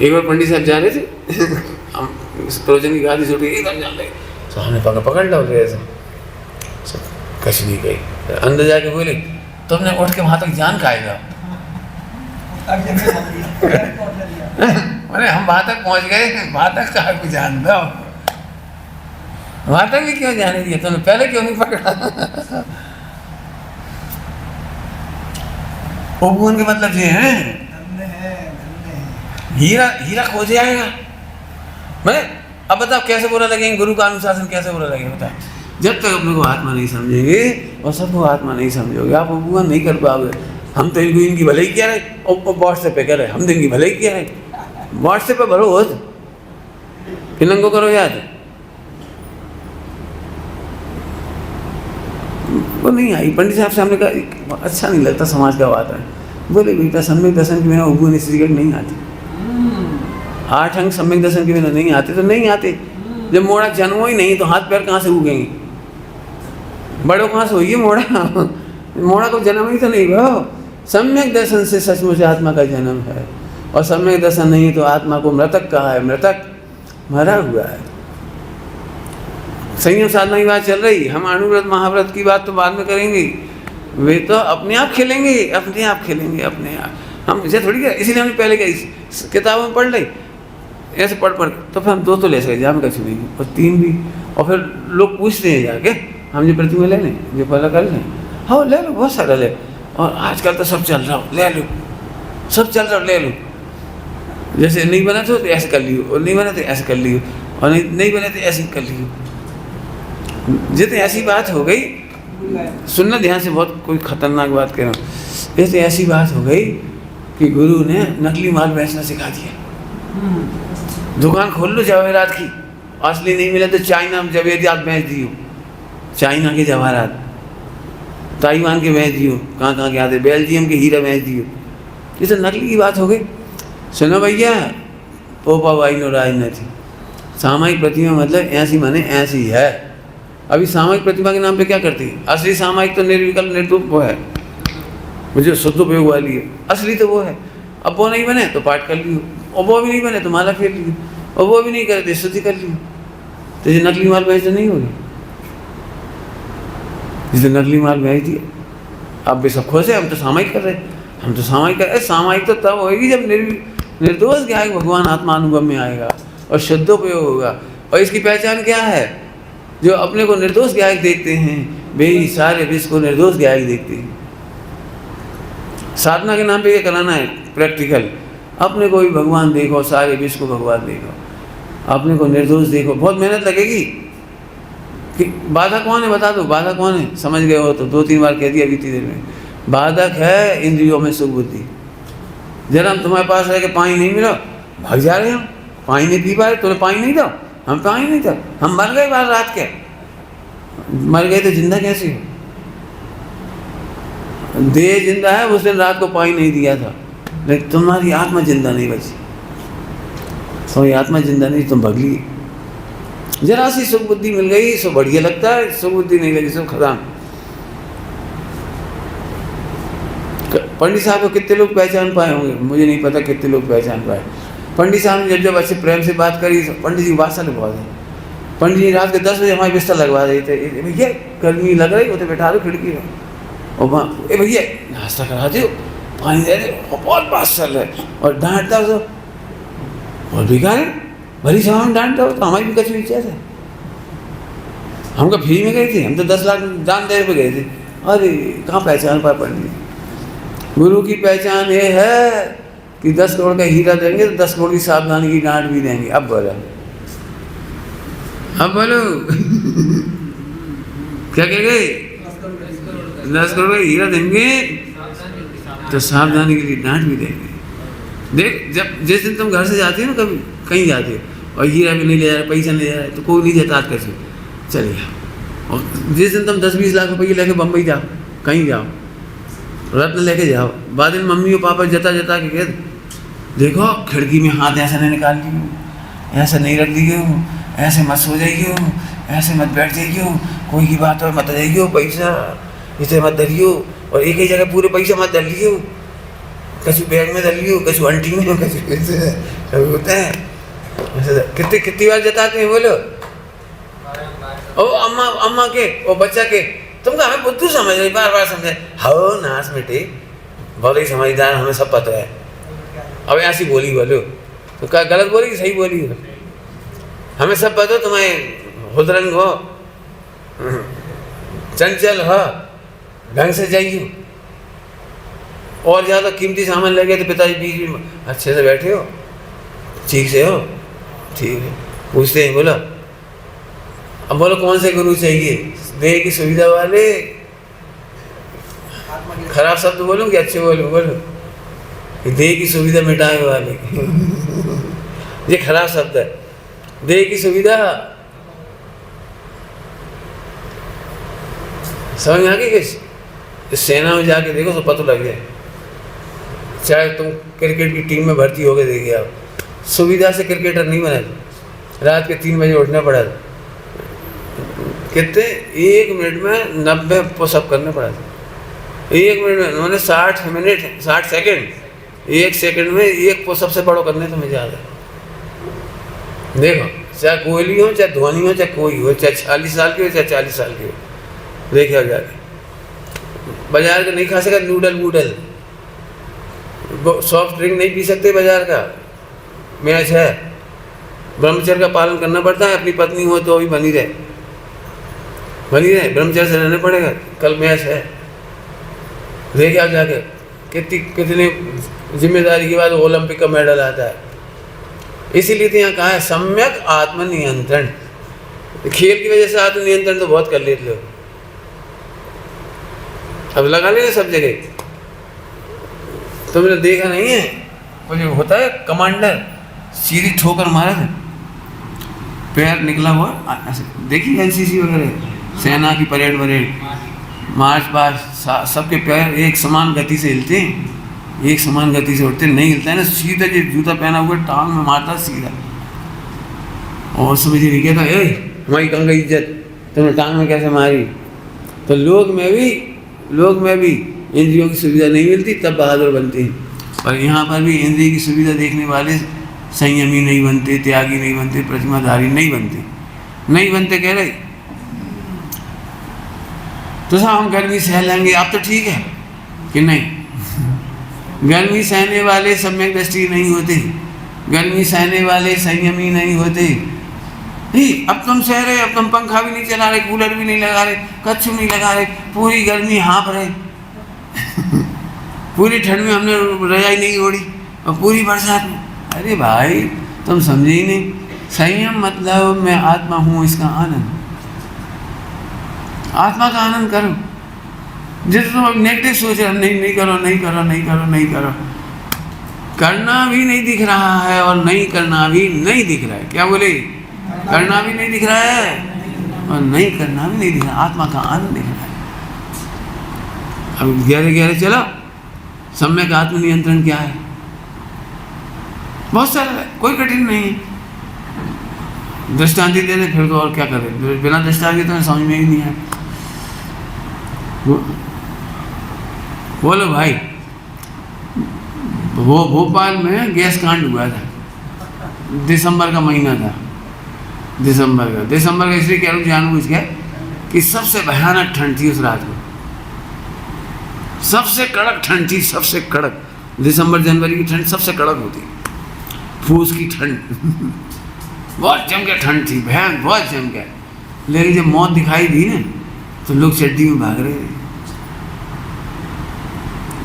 एक बार पंडित साहब जा रहे थे, हम प्रवचन की गादी छूट गई, एकदम जान लगे, तो हमने पकड़ लो ऐसा, कश नहीं गई। अंदर जाके बोले, तुमने उठ के वहां तक जान खाएगा। अरे हम वहां तक पहुंच गए, वहां तक कहा को जान दो, वहां तक भी क्यों जाने दिया तुमने? पहले क्यों नहीं पकड़ा? उपवन के मतलब ये है, हीरा खोजे आएगा। मैं अब बताओ कैसे बुरा लगेंगे? गुरु का अनुशासन कैसे बुरा लगेगा? बताओ। जब तक अपने को आत्मा नहीं समझेंगे और सबको आत्मा नहीं समझोगे, आप उपवन नहीं कर पाओगे। हम तो इनकी भले ही क्या रहे, और व्हाट्सएप पे कह रहे, हम तो इनकी भले ही क्या रहे। व्हाट्सएप पे भरो हो, फिल्म को करो याद, वो नहीं आई। पंडित साहब से हमने कहा अच्छा नहीं लगता समाज का बात है। बोले बेटा सम्यक दर्शन के बिना उपवन स्थितिगत नहीं आती, 8 अंग सम्यक दर्शन के बिना नहीं आते तो नहीं आते। जब मोड़ा जन्मो ही नहीं तो हाथ पैर कहाँ से उगेंगे? बड़ों कहाँ से होइए मोड़ा को जन्म ही तो नहीं हुआ। सम्यक दर्शन से सचमुच आत्मा का जन्म है, और सम्यक दर्शन नहीं तो आत्मा को मृतक कहा है, मृतक मरा हुआ है। संयम साधना की बात चल रही, हम अनुव्रत महाव्रत की बात तो बाद में करेंगे। वे तो अपने आप खेलेंगे, अपने आप। हम इसे थोड़ी क्या, इसीलिए हमने पहले क्या किताबों में पढ़ ली, ऐसे पढ़ तो फिर हम 2 तो ले सकते, जहाँ में कभी नहीं, और 3 भी। और फिर लोग पूछते हैं जाके, हम जो प्रतिमा ले लें, जो पहला कर लें, हाँ ले लो, बहुत सारा ले। और आजकल तो सब चल रहा हो, ले लो, सब चल रहा हो, ले लो। जैसे नहीं बना तो ऐसे कर लियो, और नहीं बना तो ऐसे कर लियो, और नहीं बने तो ऐसे कर लियो। जितनी ऐसी बात हो गई, सुनना ध्यान से, बहुत कोई खतरनाक बात कह रहा हूँ। जैसे ऐसी बात हो गई कि गुरु ने नकली माल बेचना सिखा दिया। दुकान खोल लो जवाहरात की, असली नहीं मिले तो चाइना में जवेरियात बेच दियो, चाइना के जवाहरात, ताइवान के बेच दियो, कहाँ के आते, बेल्जियम के हीरा बेच दियो। ये तो नकली की बात हो गई। सुनो भैया, पोपा भाई नो राज न थी। सामायिक प्रतिमा मतलब ऐसी माने ऐसी है। अभी सामायिक प्रतिमा के नाम पे क्या करती है? असली सामायिक तो निर्विकल्प निर्दोष वो है, मुझे शुद्ध उपयोग वाली है, असली तो वो है। अब वो नहीं बने तो पाठ कर लियो, और वो भी नहीं बने तो माला फेर लियो, और वो भी नहीं करे तो स्तुति कर लियो। तो ये नकली माल बेच नहीं होगी, जिसे नकली माल बेच दिया। अब भी सब खुश है, हम तो सामायिक कर रहे हैं, हम तो सामायिक कर रहे। सामायिक तो तब होगी जब निर्दोष ज्ञायक भगवान आत्मानुभव में आएगा और शुद्धोपयोग होगा। और इसकी पहचान क्या है? जो अपने को निर्दोष ज्ञायक देखते हैं वे ही सारे विश्व को निर्दोष ज्ञायक देखते हैं। साधना के नाम पे ये कराना है प्रैक्टिकल। अपने को भी भगवान देखो, सारे विश्व को भगवान देखो, अपने को निर्दोष देखो। बहुत मेहनत लगेगी। कि बाधक कौन है बता दो, बाधक कौन है? समझ गए हो तो 2-3 बार कह दिया बीती देर में। बाधक है इंद्रियों में सुख बुद्धि। जरा हम तुम्हारे पास रह के पानी नहीं मिला, भाग जा रहे हम, पानी नहीं पी पाए, तुम्हें पानी नहीं था, हम पानी नहीं था, हम मर गए बाहर रात के। मर गए तो जिंदा कैसे हो? देह जिंदा है, उस दिन रात को पानी नहीं दिया था, लेकिन तुम्हारी आत्मा जिंदा नहीं बची। तुम्हारी आत्मा जिंदा नहीं, तुम भगली। जरा सी सुख बुद्धि मिल गई सो बढ़िया लगता है, सुख बुद्धि नहीं लगी सो खत्म। पंडित साहब को कितने लोग पहचान पाए होंगे, मुझे नहीं पता कितने लोग पहचान पाए। पंडित साहब ने जब अच्छे प्रेम से बात करी, पंडित जी बात साल बहुत है। पंडित जी रात के 10 बजे हमारे बिस्तर लगवा रहे थे। भैया गर्मी लग रही, उसे बैठा दो खिड़की में, और वहाँ भैया नाश्ता करा दो, पानी दे दो, बहुत बात चल रहा है। और डांटता हो तो बहुत बेकार है, भरी सभा में डांटता हो तो हमारी भी कचरी इच्छा है। हम तो फ्री में गए थे, हम तो 10 लाख दान देने पे गए थे। अरे कहाँ पहचान पाए पंडित। गुरु की पहचान ये है कि 10 करोड़ का हीरा देंगे तो 10 करोड़ की सावधानी की डांट भी देंगे। अब बोलो, अब बोलो क्या कह गए? 10 करोड़ का हीरा देंगे तो सावधानी के लिए डांट भी देंगे। देख, जब जिस दिन तुम घर से जाते हो ना, कभी कहीं जाते हो और हीरा भी नहीं ले जा रहा, पैसा नहीं ले जा रहा, तो कोई नहीं जाता कैसे चले जाओ। और जिस दिन तुम 10-20 लाख रुपये लेके बम्बई जाओ, कहीं जाओ, रत्न लेके जाओ, बाद में मम्मी और पापा जता जता के कह देखो खिड़की में हाथ ऐसा नहीं निकाल ली हो, ऐसा नहीं रख दी हो, ऐसे मत सो जाइए हो, ऐसे मत बैठ जाइए हो, कोई की बात और मत जाइए हो, पैसा इसे मत धरियो, और एक ही जगह पूरे पैसा मत धर लियो, कभी बैग में धर लियो, कभी अंटी में, कभी होता है। कितनी बार जताते हैं बोलो? ओ अम्मा, अम्मा के ओ बच्चा के, तुमको हमें बुद्धू समझ रही, बार बार समझे हो नाश मिटे, बहुत ही समझदार, हमें सब पता है। अब ऐसी बोली बोलो तो क्या गलत बोली कि सही बोली हो? हमें सब पता, तुम्हें हुदरंग हो, चंचल हो, ढंग से जाइए, और ज़्यादा कीमती सामान लगे तो पिताजी बीच में अच्छे से बैठे हो, ठीक से हो, ठीक है, पूछते हैं बोलो। अब बोलो कौन से गुरु चाहिए? देह की सुविधा वाले, खराब शब्द बोलूं कि अच्छे बोलूं? बोलो देह की सुविधा मिटाने वाले ये खराब शब्द है। देह की सुविधा समझ आ गई? किस सेना में जाके देखो तो पता लग जाए, चाहे तुम क्रिकेट की टीम में भर्ती हो गए, देखिए आप सुविधा से क्रिकेटर नहीं बना, रात के 3 बजे उठना पड़ा, कितने 1 मिनट में 90 पुशअप करने पड़ा था। 1 मिनट में उन्होंने 60 सेकंड, 1 सेकंड में 1 पुशअप से बड़ो करने तो मैं ज़्यादा। देखो चाहे कोहली हो, चाहे धोनी हो, चाहे कोई हो, चाहे 40 साल के हो, चाहे 40 साल के हो, देखिए जाके बाजार का नहीं खा सका, नूडल सॉफ्ट ड्रिंक नहीं पी सकते बाजार का, मैच है, ब्रह्मचर्य का पालन करना पड़ता है। अपनी पत्नी हो तो भी बनी रहे, ब्रह्मचर्य से रहना पड़ेगा, कल मैच है। देखिए आप जाके कितने जिम्मेदारी के बाद ओलंपिक का मेडल आता है। इसीलिए तो यहाँ कहा है सम्यक आत्मनियंत्रण। खेल की वजह से आत्मनियंत्रण तो बहुत कर लेते लोग, अब लगा लेंगे सब जगह। तुमने देखा नहीं है वो जो होता है कमांडर, सीधी ठोकर मारा था, पैर निकला हुआ, देखिए एनसीसी वगैरह, सेना की परेड मार्च पास्ट, सबके पैर एक समान गति से हिलते हैं, एक समान गति से उठते, नहीं हिलता है ना, सीधा जो जूता पहना हुआ टांग में मारता सीधा। और समझिए नहीं कहता हमारी कहाँ गई इज्जत, तुमने टांग में कैसे मारी? तो लोग में भी इंद्रियों की सुविधा नहीं मिलती, तब बहादुर बनते हैं। और यहाँ पर भी इंद्रिय की सुविधा देखने वाले संयमी नहीं बनते, त्यागी नहीं बनते, प्रतिमाधारी नहीं बनते कह रहे। तो साहब हम गर्मी सह लेंगे, आप तो ठीक है कि नहीं? गर्मी सहने वाले सम्यक दृष्टि नहीं होते, गर्मी सहने वाले संयमी नहीं होते। नहीं, अब तुम सह रहे, अब तुम पंखा भी नहीं चला रहे, कूलर भी नहीं लगा रहे, कच्छू नहीं लगा रहे, पूरी गर्मी हाँप रहे पूरी ठंड में हमने रजाई नहीं ओढ़ी और पूरी बरसात में। अरे भाई तुम समझे ही नहीं। संयम मतलब मैं आत्मा हूँ, इसका आनंद, आत्मा का आनंद करो। जैसे तुम अब नेगेटिव सोच रहे, नहीं नहीं करो, नहीं करो, नहीं करो, नहीं करो, करना भी नहीं दिख रहा है और नहीं करना भी नहीं दिख रहा है। क्या बोले? करना भी नहीं दिख रहा है और नहीं करना भी नहीं दिख रहा, आत्मा का आनंद दिख रहा है। अब गहरे गहरे चलो, सम्यक आत्मनियंत्रण क्या है? बहुत सारा है, कोई कठिन नहीं है। दृष्टांत दे दे फिर तो और क्या करें, बिना दृष्टांत के तो समझ में ही नहीं है। बोलो भाई, वो भोपाल में गैस कांड हुआ था, दिसंबर का महीना था, दिसंबर का इसलिए कह रहा हूँ जानबूझ के कि सबसे भयानक ठंड थी उस रात को, सबसे कड़क ठंड थी, सबसे कड़क। दिसंबर जनवरी की ठंड सबसे कड़क होती, फूस की ठंड बहुत जम के ठंड थी, भयानक, बहुत जम के। लेकिन जब मौत दिखाई दी ना तो लोग चड्डी में भाग रहे थे।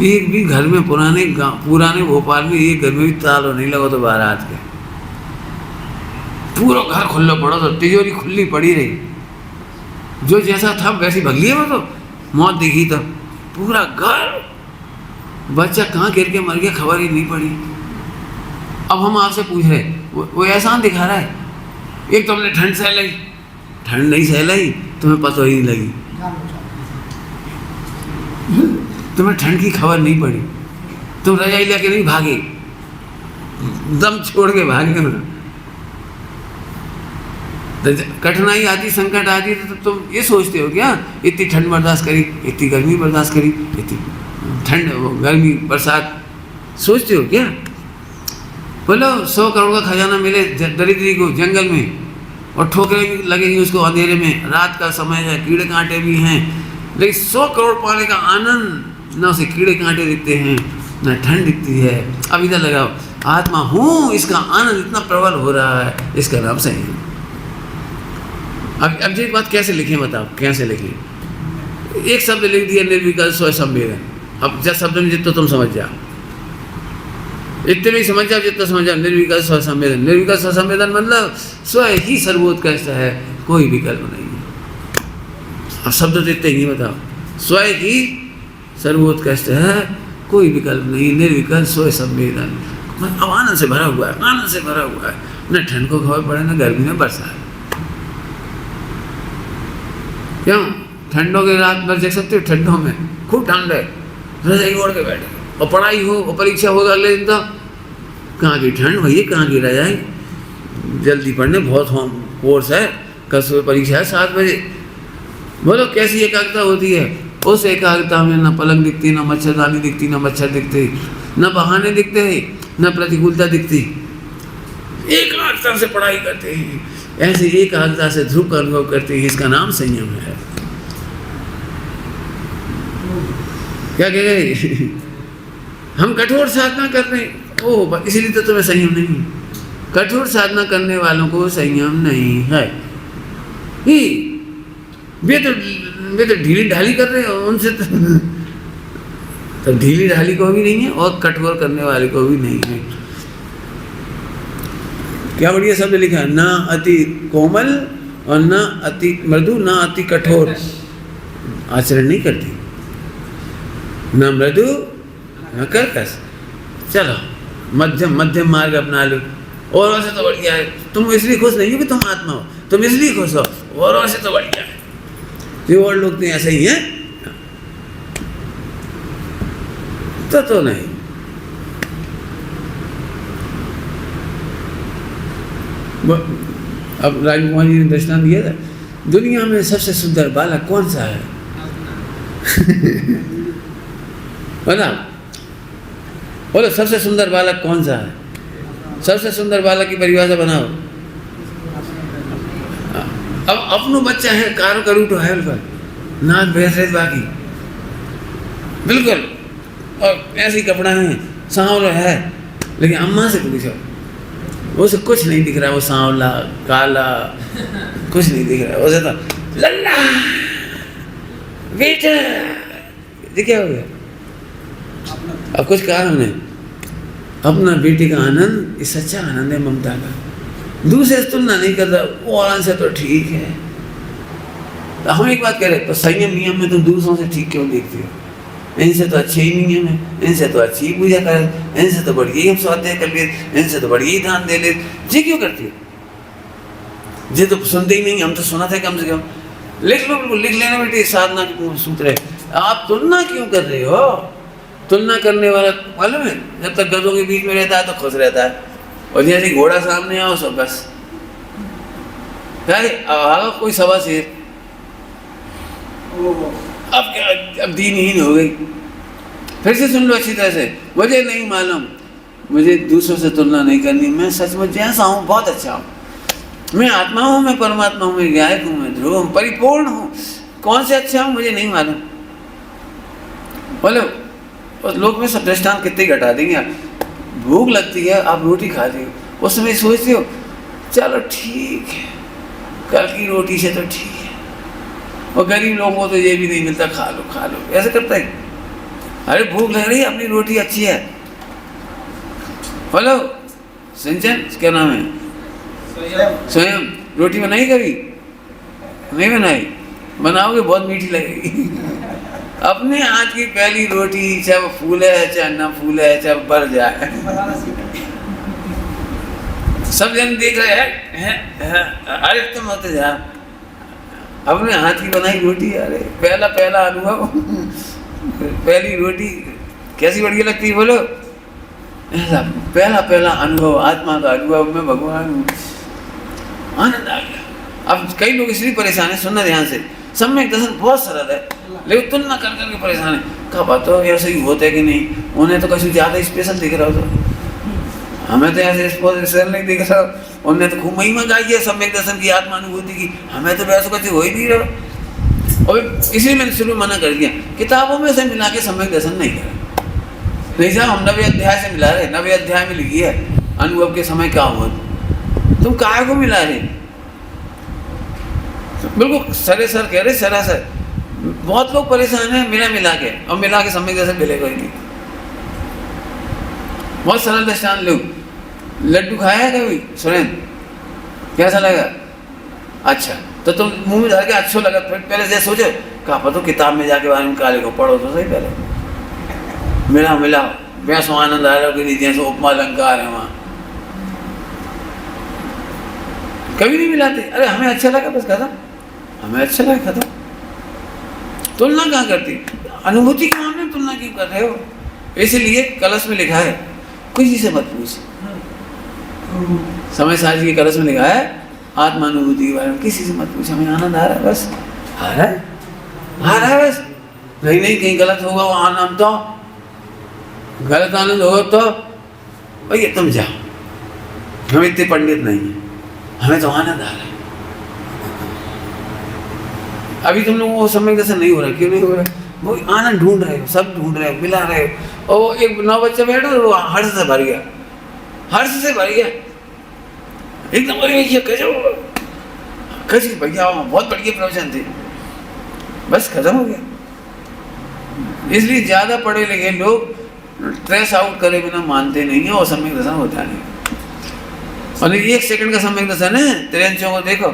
एक भी घर में पुराने भोपाल में एक घर में भी ताला नहीं लगा तो बारात के, पूरा घर खुला पड़ा तो तिजोरी खुली पड़ी रही, जो जैसा था वैसी भगली है। वो तो मौत दिखी तो पूरा घर, बच्चा कहाँ गिर के मर गया खबर ही नहीं पड़ी। अब हम आपसे पूछ रहे, वो एहसान दिखा रहा है। एक तो हमने ठंड सह ली, ठंड नहीं सह ली, तुम्हें पता ही नहीं लगी, तुम्हें ठंड की खबर नहीं पड़ी, तुम रजाई लेके नहीं भागे, दम छोड़ के भागे ना। कठिनाई आती, संकट आती तो तुम ये सोचते हो क्या इतनी ठंड बर्दाश्त करी, इतनी गर्मी बर्दाश्त करी, इतनी ठंड गर्मी बरसात सोचते हो क्या? बोलो 100 करोड़ का खजाना मिले दरिद्री को जंगल में और ठोकरें भी लगेंगी उसको अंधेरे में, रात का समय है, कीड़े कांटे भी हैं, लेकिन 100 करोड़ पाने का आनंद, ना उसे कीड़े कांटे दिखते हैं ना ठंड दिखती है। अब इधर लगाओ, आत्मा हूँ, इसका आनंद इतना प्रबल हो रहा है, इसका नाम सही है। अब ये बात कैसे लिखें बताओ, कैसे लिखें? एक शब्द लिख दिया, निर्विकल्प स्वसंवेदन। अब जब शब्द में जितना तुम समझ जाओ, इतने में समझ जाओ, जितना समझ जाओ, निर्विकल्प स्वसंवेदन। निर्विकल्प स्वसंवेदन मतलब स्वयं ही सर्वोत्कृष्ट है, कोई विकल्प नहीं है। अब शब्द तो इतने ही बताओ, स्वयं ही सर्वोत्कृष्ट है, कोई विकल्प नहीं, निर्विकल्प स्वसंवेदन। अब आनंद से भरा हुआ है, आनंद से भरा हुआ है, न ठंड को खबर पड़े न गर्मी में बरसात। क्यों? ठंडों के रात भर जग सकते हो, ठंडों में खूब ठंड है, रजाई ओढ़ के बैठे, और पढ़ाई हो और परीक्षा होगा अगले दिन, तो कहाँ की ठंड भैया, कहाँ की रजाई, जल्दी पढ़ने, बहुत होम कोर्स है, कल सुबह परीक्षा है 7 बजे। बोलो कैसी एकाग्रता होती है? उस एकाग्रता में न पलंग दिखती, न मच्छरदानी दिखती, न मच्छर दिखते, न बहाने दिखते, न प्रतिकूलता दिखती, एकाग्रता से पढ़ाई करते हैं, ऐसे एकाग्रता से ध्रुव का अनुभव करते हैं, इसका नाम संयम है। क्या कह रहे? हम कठोर साधना कर रहे हैं, ओह इसीलिए तो तुम्हें संयम नहीं है। कठोर साधना करने वालों को संयम नहीं है। वे तो ढीली ढाली कर रहे हैं, उनसे तो ढीली ढाली को भी नहीं है और कठोर करने वाले को भी नहीं है। क्या बढ़िया शब्द लिखा है, ना अति कोमल और ना अति मृदु, ना अति कठोर आचरण नहीं करती, ना मृदु ना कर्कश। चलो मध्यम मार्ग अपना लो, और से तो बढ़िया है। तुम इसलिए खुश नहीं हो कि तुम आत्मा हो, तुम इसलिए खुश हो, और से तो बढ़िया है। ये और लोग तो ऐसे ही हैं, तो नहीं। अब राजकुमार जी ने दृष्टांत दिया था, दुनिया में सबसे सुंदर बालक कौन सा है? बताओ, बोलो सबसे सुंदर बालक कौन सा है? सबसे सुंदर बालक की परिभाषा बनाओ। अब अपनो बच्चा है, कारो करूँ तो है पर नाक भैंस बाकी, बिल्कुल और ऐसे ही कपड़ा है, सांवला है, लेकिन अम्मा से पूछो, उसे कुछ नहीं दिख रहा, वो सांवला काला कुछ नहीं दिख रहा, उसे तो लल्ला बेटा, ये क्या हो गया? अब कुछ कहा हमने, अपना बेटी का आनंद ये सच्चा आनंद है ममता का। दूसरे से तुलना नहीं करता, वो आनंद से तो ठीक है। तो हम एक बात कह रहे, तो संयम नियम में तुम दूसरों से ठीक क्यों देखते हो? इनसे तो अच्छे ही नियम है, इनसे तो अच्छी ही पूजा कर, इनसे तो बढ़िया ही हम स्वाध्याय कर लिए, इनसे तो बढ़िया ही दान दे ले, जी क्यों करती हो? जी तो सुनते ही नहीं, हम तो सुना था कम से कम। लिख लो, बिल्कुल लिख लेना बेटी, साधना के सूत्र है। आप तुलना क्यों कर रहे हो? तुलना करने वाला मालूम है, जब तक गधों के बीच में रहता है तो खुश रहता है, और जैसे घोड़ा सामने आओ सब बस आगा कोई सवा से अब क्या, अब दीनहीन हो गई। फिर से सुन लो अच्छी तरह से, मुझे नहीं मालूम, मुझे दूसरों से तुलना नहीं करनी, मैं सचमुच जैसा हूँ बहुत अच्छा हूँ, मैं आत्मा हूँ, मैं परमात्मा हूँ, मैं गायक हूँ, मैं ध्रुव हूँ, परिपूर्ण हूँ, कौन से अच्छा हूँ मुझे नहीं मालूम। बोलो उस लोग में सब दृष्टांत कितने घटा देंगे आप। भूख लगती है, आप रोटी खा रहे हो, उस समय सोचते हो चलो ठीक है, कल की रोटी से तो ठीक है, और गरीब लोगों को तो ये भी नहीं मिलता, खा लो खा लो, ऐसे करता है। अरे भूख लग रही है, अपनी रोटी अच्छी है। बोलो सिंचन क्या नाम है? स्वयं रोटी बनाई कभी? नहीं बनाई, बनाओगे बहुत मीठी लगेगी। अपने हाथ की पहली रोटी, चाहे वो फूल है चाहे ना फूल है, चाहे बढ़ जाए, सब जन देख रहे हैं, अरे तुम होते जा, अपने हाथ की बनाई रोटी, अरे पहला पहला अनुभव, पहली रोटी कैसी बढ़िया लगती है बोलो? ऐसा पहला पहला अनुभव, आत्मा का अनुभव, मैं भगवान हूँ, आनंद आ गया। अब कई लोग इसलिए परेशान है, सुनना ध्यान से, सम्यक दर्शन बहुत सरल है, लेकिन तुलना कर करके परेशान है। कहा बात तो ऐसा ही होता है कि नहीं, उन्हें तो कहीं ज़्यादा स्पेशल दिख रहा हो, तो हमें तो ऐसे स्पेशल नहीं दिख रहा, उन्हें तो खूब महिमा गाई है सम्यक दर्शन की, आत्मा अनुभूति की, हमें तो वैसे कुछ हो ही नहीं रहा। और इसलिए मैंने शुरू मना कर दिया, किताबों में से मिला के सम्यक दर्शन नहीं करें। नहीं साहब, हम 9वें अध्याय से मिला रहे, 9वें अध्याय में लिखी है अनुभव के समय क्या हुआ, तुम काहे को मिला रहे? बिल्कुल सरे सर कह रहे, सरासर। बहुत लोग परेशान हैं मिला मिला के, और मिला के सम्यक दर्शन मिलेगा ही नहीं। बहुत सरल दृष्टांत लो, लड्डू खाया है कभी सुरेंद्र? कैसा लगा? अच्छा, तो तुम मुंह में धर के अच्छा लगा, फिर पहले से सोचो, कहा पता किताब में जाके बारे में काले को पढ़ो तो सही, पहले मिला मिला वैसो आनंद आ रहा हो कि जैसे उपमा अलंकार है वहाँ, कभी नहीं मिलाते। अरे हमें अच्छा लगा बस खत्म, हमें अच्छा लगा खत्म। तुलना कहाँ करती? अनुभूति के मामले में तुलना क्यों कर रहे हो? इसलिए कलश में लिखा है किसी से मत पूछ, समय साज के कलश में लिखा है आत्मानुभूति के बारे में किसी से मत पूछ, हमें आनंद आ रहा है बस, आ रहा है बस। नहीं नहीं कहीं गलत होगा वो आनंद, तो गलत आनंद होगा तो भैया तुम जाओ, हम इतने पंडित नहीं हैं, हमें तो आनंद आ रहा है। अभी तुम लोगों को समय जैसे नहीं हो रहा, क्यों नहीं हो रहा? वो आनंद ढूंढ रहे हो, सब ढूंढ रहे हो, मिला रहे हो। और वो एक 9 बच्चा बैठा वो हर्ष से भर गया, हर्ष से भर गया एकदम, कजी भैया बहुत बढ़िया प्रवचन थे, बस खत्म हो गया। इसलिए ज़्यादा पढ़े लिखे लोग ट्रेस आउट करे बिना मानते नहीं है, और सम्यक दर्शन होता नहीं। और 1 सेकंड का सम्यक दर्शन है। त्रियंचों को देखो,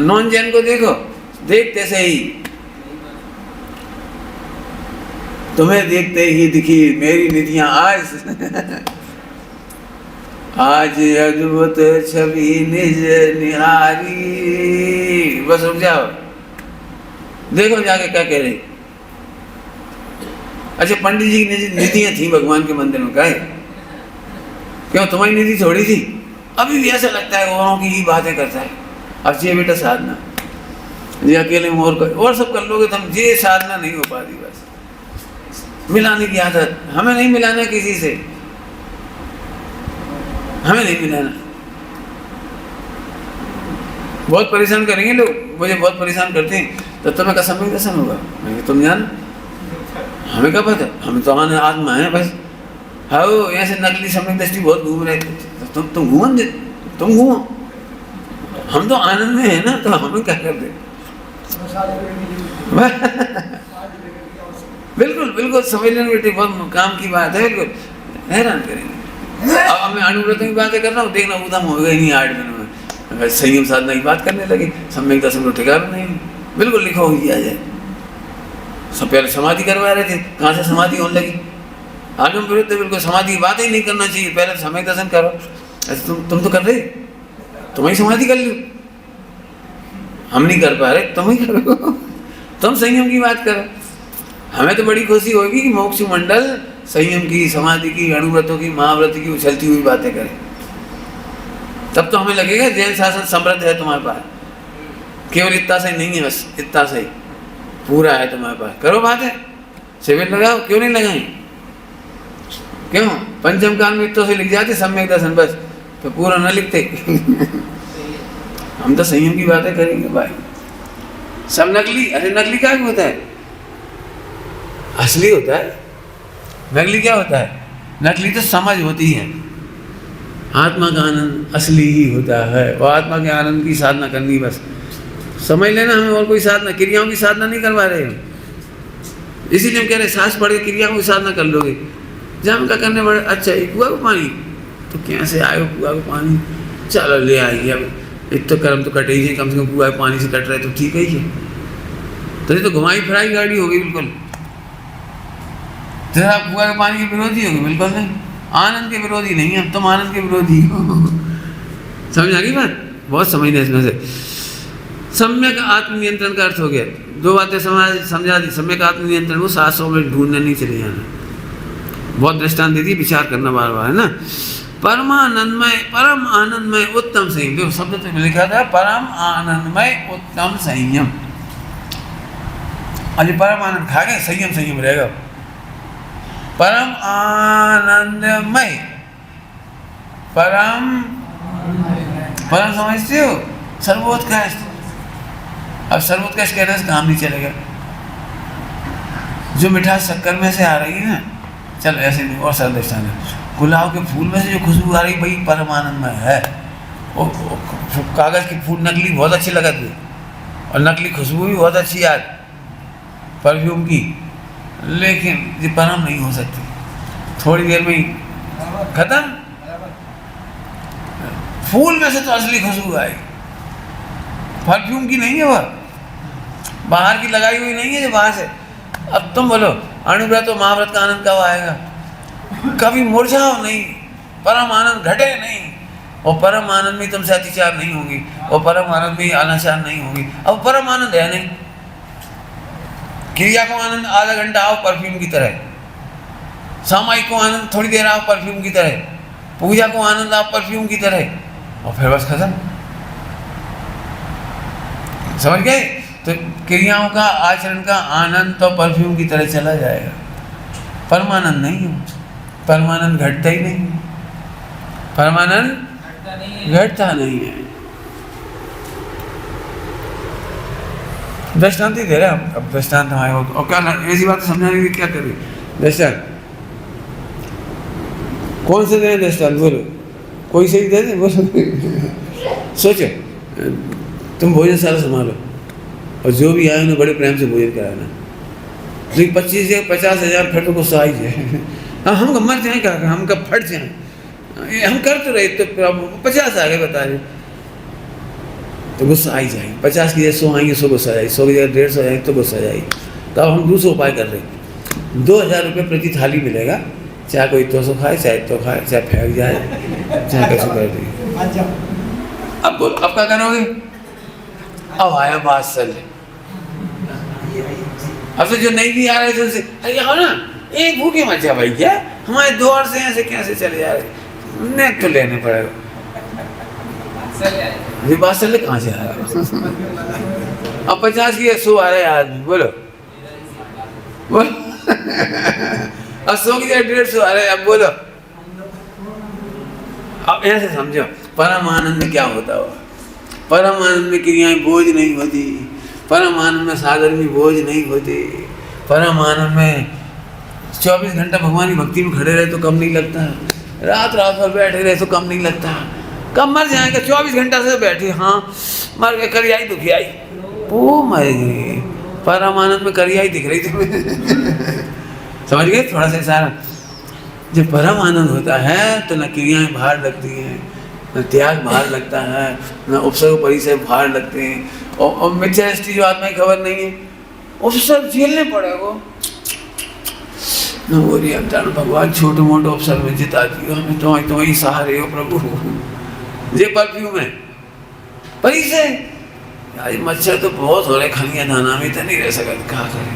नॉन जैन को देखो, देखते से ही तुम्हें देखते ही दिखी मेरी निधियां आज आज अद्भुत छवि निज निहारी। बस रुक जाओ, देखो जाके क्या कह रही। अच्छा, पंडित जी की निधियां थी भगवान के मंदिर में, क्या है? क्यों तुम्हारी निधि थोड़ी थी? अभी भी ऐसा लगता है औरों की ही बातें करता है। अब ये बेटा साधना जी अकेले में और सब कर लोगे तुम, ये साधना नहीं हो पाती। बस मिलाने की आदत, हमें नहीं मिलाना किसी से, हमें नहीं मिलाना। बहुत परेशान करेंगे लोग, मुझे बहुत परेशान करते हैं, तो तुम्हें का सम्यक दर्शन होगा, तुम जान हमें क्या पता, हम तो आत्मा है बस। हाँ ऐसे नकली सम्यक दृष्टि बहुत घूम रहे, तुम घूमो, हम तो आनंद में है ना, तो हमें क्या कर दे। बिल्कुल बिल्कुल समझ लेना बेटे, बहुत काम की बात है, बिल्कुल हैरान करेंगे। अब मैं अनुव्रतों की बातें कर रहा हूँ, देखना उदम होगा ही नहीं 8 दिनों में। अगर संयम साधना की बात करने लगे, सम्यक दर्शन को ठिकाना नहीं, बिल्कुल लिखा हो ही आ जाए। सब पहले समाधि करवा रहे थे, कहाँ से समाधि होने लगी। आगे विरुद्ध, बिल्कुल समाधि की बात ही नहीं करना चाहिए, पहले सम्यक दर्शन करो। ऐसे तुम तो कर रहे, तुम ही समाधि कर लो, हम नहीं कर पा रहे, तुम ही करो। तुम संयम की बात करो, हमें तो बड़ी खुशी होगी कि मोक्ष मंडल संयम की, समाधि की, अणुव्रतों की, महाव्रत की उछलती हुई बातें करें। तब तो हमें लगेगा जैन शासन समृद्ध है तुम्हारे पास, केवल इतना सही नहीं है, बस इतना सही पूरा है तुम्हारे पास। करो बात है, शिविर लगाओ, क्यों नहीं लगाएं, क्यों? पंचम काल में तो से लिख जाते सम्यक दर्शन, बस तो पूरा न लिखते। हम तो संयम की बातें करेंगे भाई। सब नकली, अरे नकली क्या होता है, असली होता है। नकली क्या होता है? नकली तो समझ होती है, आत्मा का आनंद असली ही होता है, और आत्मा के आनंद की साधना करनी, बस समझ लेना। हमें और कोई साधना, क्रियाओं की साधना नहीं करवा रहे हैं, इसीलिए हम कह रहे सांस पढ़ के क्रियाओं की साधना कर लोगे। जब का करने बड़े अच्छा कुआ को पानी, तो कैसे आए कुआ को पानी, चलो ले आइए, अब एक तो कर्म तो कटे ही है, कम से कम कुआ के पानी से कट रहे तो ठीक ही है। तो ये तो घुमाई फिराई गाड़ी होगी बिल्कुल। जैसे आप कुआ के पानी के विरोधी होंगे, बिल्कुल नहीं, आनंद के विरोधी नहीं है, तुम आनंद के विरोधी हो। समझ आ गई बात? बहुत समझना इसमें से। सम्यक आत्मनियंत्रण का अर्थ हो गया, 2 बातें समझा दी। सम्यक आत्मनियंत्रण वो 700 में ढूंढने नहीं चले जाना, बहुत दृष्टांत दे दी, विचार करना बार बार, है ना। परमानंदमय, परम आनंदमय उत्तम संयम, देखो शब्द तो लिखा था परम आनंदमय उत्तम संयम। अरे परम आनंद खा गए, संयम संयम रहेगा। परम आनंदमय, परम समझते हो, सर्वोत्कृष्ट। अब सर्वोत्कृष्ट कहने से काम नहीं चलेगा, जो मिठास शक्कर में से आ रही है ना, चल ऐसे नहीं, और सर्वदृष्टान है, गुलाब के फूल में से जो खुशबू आ रही भाई परम आनंदमय है। वो कागज़ की फूल नकली बहुत अच्छी लगती है, और नकली खुशबू भी बहुत अच्छी यार परफ्यूम की, लेकिन ये परम नहीं हो सकती, थोड़ी देर में ही खत्म। फूल में से तो असली खुशबू आएगी, परफ्यूम की नहीं है, वह बाहर की लगाई हुई नहीं है जो बाहर से। अब तुम बोलो अणुव्रत और महाव्रत का आनंद कब आएगा? कभी मुरझाओ नहीं, परम आनंद घटे नहीं, और परम आनंद में तुमसे अतिचार नहीं होगी, और परम आनंद में अनाचार नहीं होगी। अब परम आनंद है नहीं, क्रिया को आनंद आधा घंटा आओ परफ्यूम की तरह, सामायिक को आनंद थोड़ी देर आओ परफ्यूम की तरह, पूजा को आनंद आओ परफ्यूम की तरह, और फिर बस खत्म। समझ गए? तो क्रियाओं का, आचरण का आनंद तो परफ्यूम की तरह चला जाएगा, परमानंद नहीं है, परमानंद घटता ही नहीं, परमानंद घटता नहीं है। दृष्टांत ही दे रहे हम, अब दृष्टांत हमारे हो, और क्या ऐसी बात समझाने की क्या करें? दृष्टांत कौन से दें? दृष्टांत बोलो, कोई सही दे दे, बोलो। सोचो, तुम भोजनशाला संभालो, और जो भी आए उन्हें बड़े प्रेम से भोजन कराना, लेकिन 25 या 50,000 फिर तो गुस्सा आई जाए। हाँ हम मर जाए क्या, हम कब फट जाए, हम कर तो रहे, तो 50 आ गए बता रहे, तो गुस्सा आई जाएगी। 50 की जगह 100 आएंगे, 100 गुस्सा आ जाएगी, 100 की जगह 150 आएंगे तो गुस्सा आ जाएगी। तो अब हम दूसरा उपाय कर रहे हैं, 2000 रुपये प्रति थाली मिलेगा, चाहे कोई 200 खाए, चाहे तो खाए, चाहे फेंक जाए, चाहे कैसे कर देगी। अब बोलो अब क्या करोगे? अब आया बात चल, अब तो जो नहीं भी आ रहे थे उनसे, अरे आओ ना, एक भूखे मत जा भैया, हमारे 2 और से ऐसे कैसे चले जा रहे, नेट तो लेने पड़ेगा। ये बात चले कहाँ से आया? अब 50 की 100 आ रहे आदमी, बोलो बोलो। अब 100 की जगह 150 आ रहे, अब बोलो। अब ऐसे समझो परम आनंद में क्या होता हो। परम आनंद में क्रियाएं बोझ नहीं होती, परम आनंद में साधन भी बोझ नहीं होती, परम आनंद में 24 घंटा भगवान की भक्ति में खड़े रहे तो कम नहीं लगता, रात रात भर बैठे रहे तो कम नहीं लगता। कब मर जाएंगे? 24 घंटा से बैठे, हाँ मर गए, करियाई दुखी आई, वो मर गए। परमानंद में करियाई दिख रही थी समझ गए थोड़ा सा सारा। जब परम आनंद होता है तो न क्रियाएं बाहर लगती हैं, न त्याग बाहर लगता है, न उपसर्ग परिचय बाहर लगते हैं। और मिथ्यादृष्टि जो आत्मा की खबर नहीं है, उपसर्ग झेलने पड़ेगा। न बोलिए अवतार भगवान छोटे मोटे उपसर्ग में जिता दियो हमें, तो ही सहारे हो प्रभु। ये परफ्यूम है परिचय। आज मच्छर तो बहुत हो रहे, खलिया दाना में तो नहीं रह सकते, क्या करें?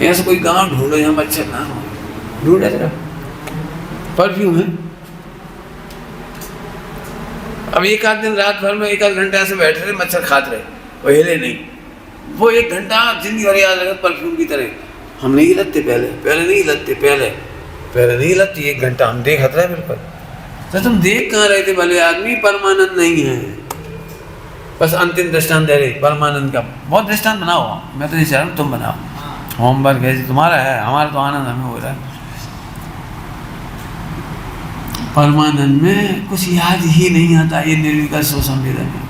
ऐसा कोई गांव ढूंढो यहाँ मच्छर ना हो, ढूंढे जरा। परफ्यूम है। अब एक आध दिन रात भर में एक आध घंटा ऐसे बैठे रहे, मच्छर खाते रहे, वो हिले नहीं। वो 1 घंटा जिंदगी भर याद रखा परफ्यूम की तरह। हम नहीं हिलते पहले नहीं हिलते, पहले नहीं हिलती। 1 घंटा हम देखते रहे बिल्कुल। तो तुम देख कहाँ रहे थे भले आदमी? परमानंद नहीं है। बस अंतिम दृष्टांत दे रहे परमानंद का। बहुत दृष्टांत बनाओ, मैं तो नहीं चाह रहा हूँ तुम बनाओ। होमवर्क है तुम्हारा, है हमारा तो आनंद हमें हो रहा है। परमानंद में कुछ याद ही नहीं आता। ये निर्विकल्प स्वसंवेदन है,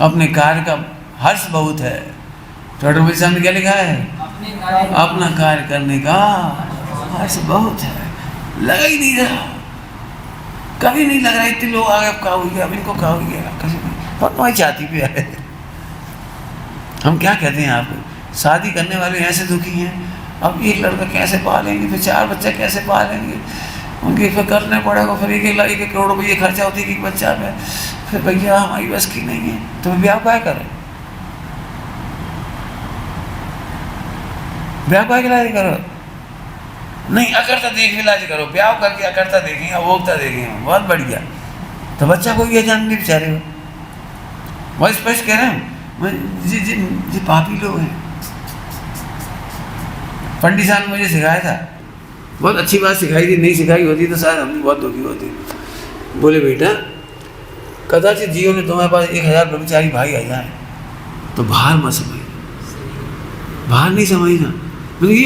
अपने कार्य का हर्ष बहुत है। चौटोपति साहब ने क्या लिखा है? अपना कार्य करने का हर्ष बहुत है। लगा ही नहीं रहा, कभी नहीं लग रहा। इतने लोग आ गए, क्या हो गया, अब इनको क्या हो गया, कैसे परमाई चाहती भी है। हम क्या कहते हैं आपको? शादी करने वाले ऐसे दुखी हैं, अब एक लड़का कैसे पालेंगे, फिर 4 बच्चा कैसे पालेंगे, उनके फिर करने पड़ेगा, फिर 1 करोड़ रुपये खर्चा होती है एक बच्चा पे। फिर भैया हमारी बस की नहीं है, तो ब्याह क्या करें? ब्याह क्या इलाज करो? नहीं, अकर्ता देख इलाज करो। ब्याह करके अकर्ता देखेंगे, अभोक्ता देखेंगे, बहुत बढ़िया। तो बच्चा को ये जान नहीं बेचारे हो। बहुत स्पष्ट कह रहे हैं। जी पापी लोग हैं। पंडित साहब ने मुझे सिखाया था, बहुत अच्छी बात सिखाई थी। नहीं सिखाई होती तो शायद हम बहुत दुखी होते। बोले बेटा, कदाचित जीवन में तुम्हारे पास 1000 ब्रह्मचारी भाई आ जाए तो बाहर मत समझ, बाहर नहीं समझना। ये